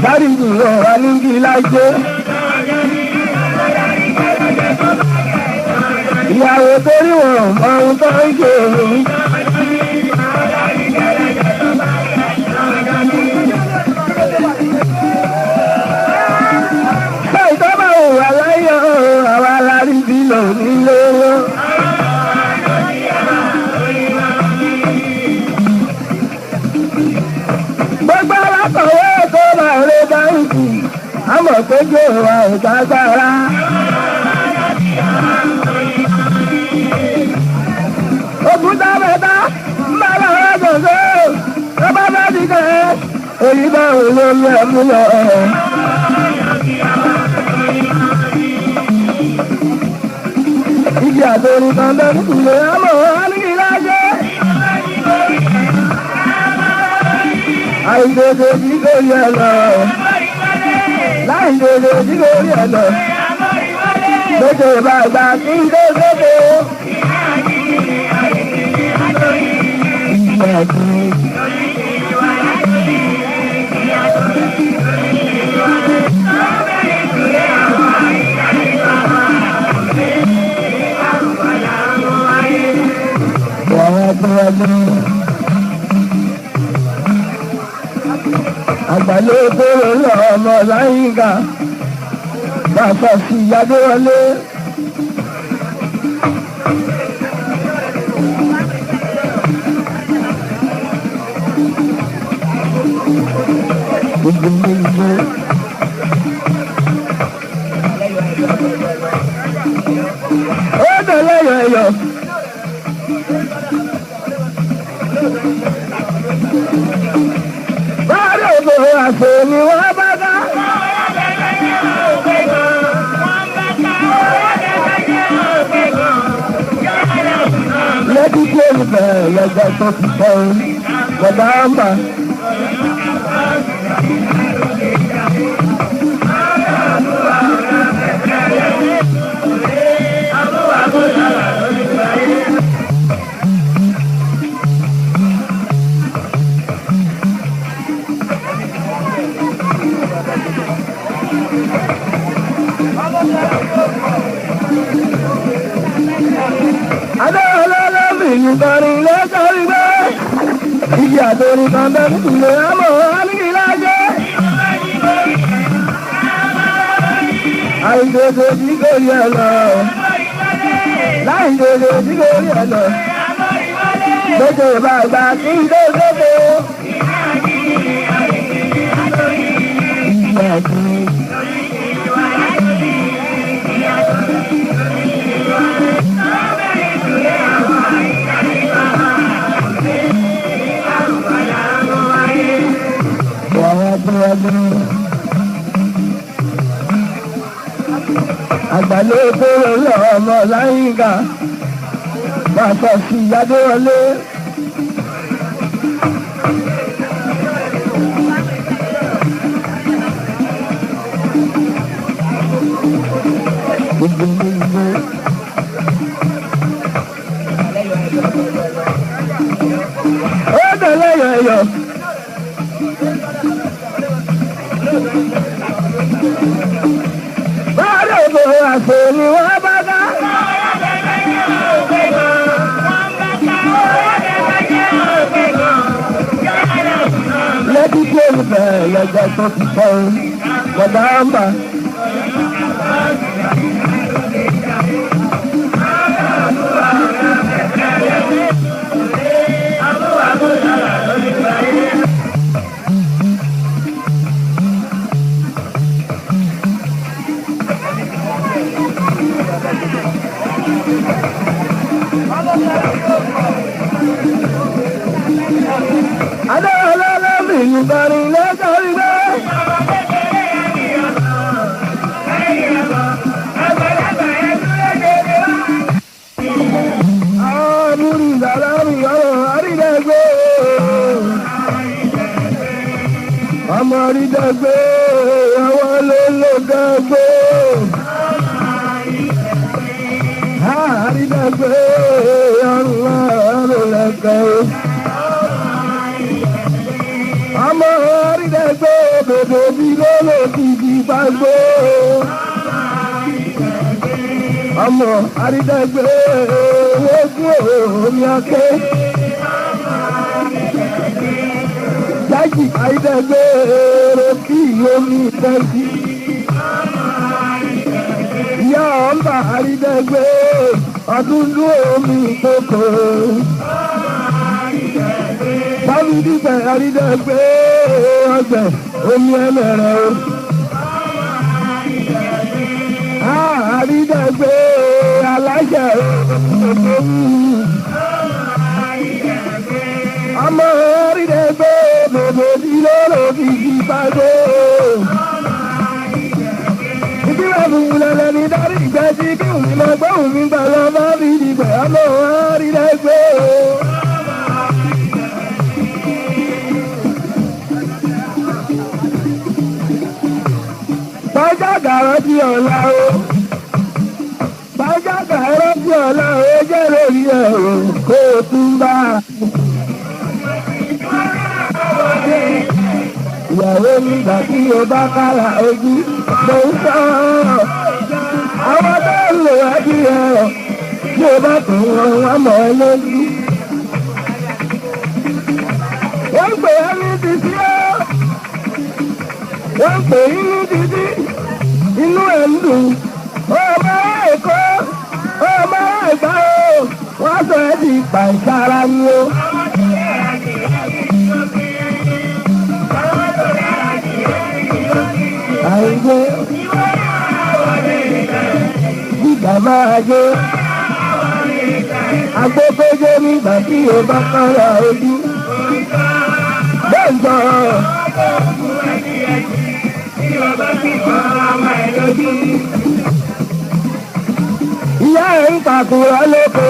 Dárí jùlọ wà ní kí lájé. Ìyàwó torí wọn mọ ohun tó ń ṣe èyí. Báyìí tó bá wù wá láyọ̀ àwa lárí bí lò nílé wọn. Gbogbo alákọ̀wé tó máa rẹ báńkì, àmọ̀ pé jẹ́ ìwà ìtagbára. Òkúta mẹ́ta mbà lọ́wọ́ gbọ̀ngàn lọ́ba bá ti kẹ́ èyí bá wò lórí ẹ̀mú lọ. Igi àtòrí kan bẹ́ẹ̀ kúlẹ̀ àmọ́ ánìkì lájẹ́. Àìdèdè tí kò yẹ lọ. Láìdèdè tí kò yẹ lọ. Gbèsè bàgbà kí n tó gbèsè. Àgbàlẹ̀ kóró lọ ọmọ láyínká bàbá sí ìyádé wọlé. Ó dẹ̀lẹ́ yọ̀yọ̀. Báyọ̀ òbò àṣẹ ni wọ́n bá dá. Lẹ́bí tí ó bẹ̀rẹ̀ lọ́jọ́ tó ti tọ́ bọ̀dá ọmọ. Adé ọlọ́lọ́bì ìgbàrin lẹ́kọ̀ọ́ ìgbẹ́. fújì àtòrí kan bẹ́ẹ̀ nípìnlẹ̀ àmọ́ alíkìlájẹ́. àìdèdè tí kò rí ẹ lọ. láìdèdè tí kò rí ẹ lọ. gbèsè bàgbà kí n tó gbèsè. ìyá kìí. àgbàlẹ̀ kóró lọ́mọ láyínká pàṣẹ sí ìyáde wọlé. ó tẹ̀lé yọ̀yọ̀. báyọ̀ bò àṣẹ ni wọ́n bá ká. lẹ́bí tí olùfẹ́ lọ́jọ́ tó ti sọ bọ̀dá ń bà. adé ọlọ́lọ́mì ìbọrin lẹ́kọ̀ọ́rí gbé. àwọn múrí ìdàlámì ọ̀rọ̀ àrídẹ́gbé. ọmọ àrídẹ́gbé àwọn olólùdẹ́gbé. àrídẹ́gbé ọ̀rùn lẹ́kọ̀ọ́. ọmọ àrídẹ́gbé bèbè bí lọ́lọ́ ti di gbàgbó. ọmọ àrídẹ́gbé ogún omi ọ̀kẹ́. jájì àrídẹ́gbé ròkì omi tẹ́sí. ìyá ọ̀nbà àrídẹ́gbé ọdúndún omi kòkó. sábìdìgbẹ̀ àrídẹ́gbé ọgbẹ̀ omi ẹlẹ́rẹ̀ o. àrídẹ́gbé aláṣẹ ọmọ àrídẹ́gbé bèbè tí lọ́rọ̀ fi fi pàdé. ìdílé fúnlẹ̀lẹ̀ ní dárí ìgbẹ́ sí kí òun máa gbọ́ òun mi gbà lọ bá fi dìgbẹ́ ọmọ àrídẹ́gbé o. bájá gàrọ́ tí ọ̀la o. bájá gàrọ́ tí ọ̀la o jẹ́ lórí ẹ̀rọ kó o tún bá a. ìyàwó nígbà tí o bá kára ojú ló ń sọ ọ́. àwọn tó ń lò wá bí ẹ̀rọ tí o bá tó wọn wá mọ̀ ẹ́ lójú. wọ́n pè é ní títí ọ́. wọ́n pè é ní títí. inú ẹ̀ ń dùn. ọmọ èkó ọmọ ẹ̀gbá o. wọ́n sọ ẹ́ di pàǹsára ni o. àìgbé gbígbà máa gbé agbókójé nígbà tí o bá kára ojú gbọ̀ngàn. ìyá ẹ̀ ń kàkùrọ̀ lóko.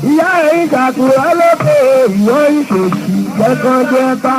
ìyá ẹ̀ ń kàkùrọ̀ lóko. ìwọ ìṣòṣì jẹ́kọ́jẹ́ bá.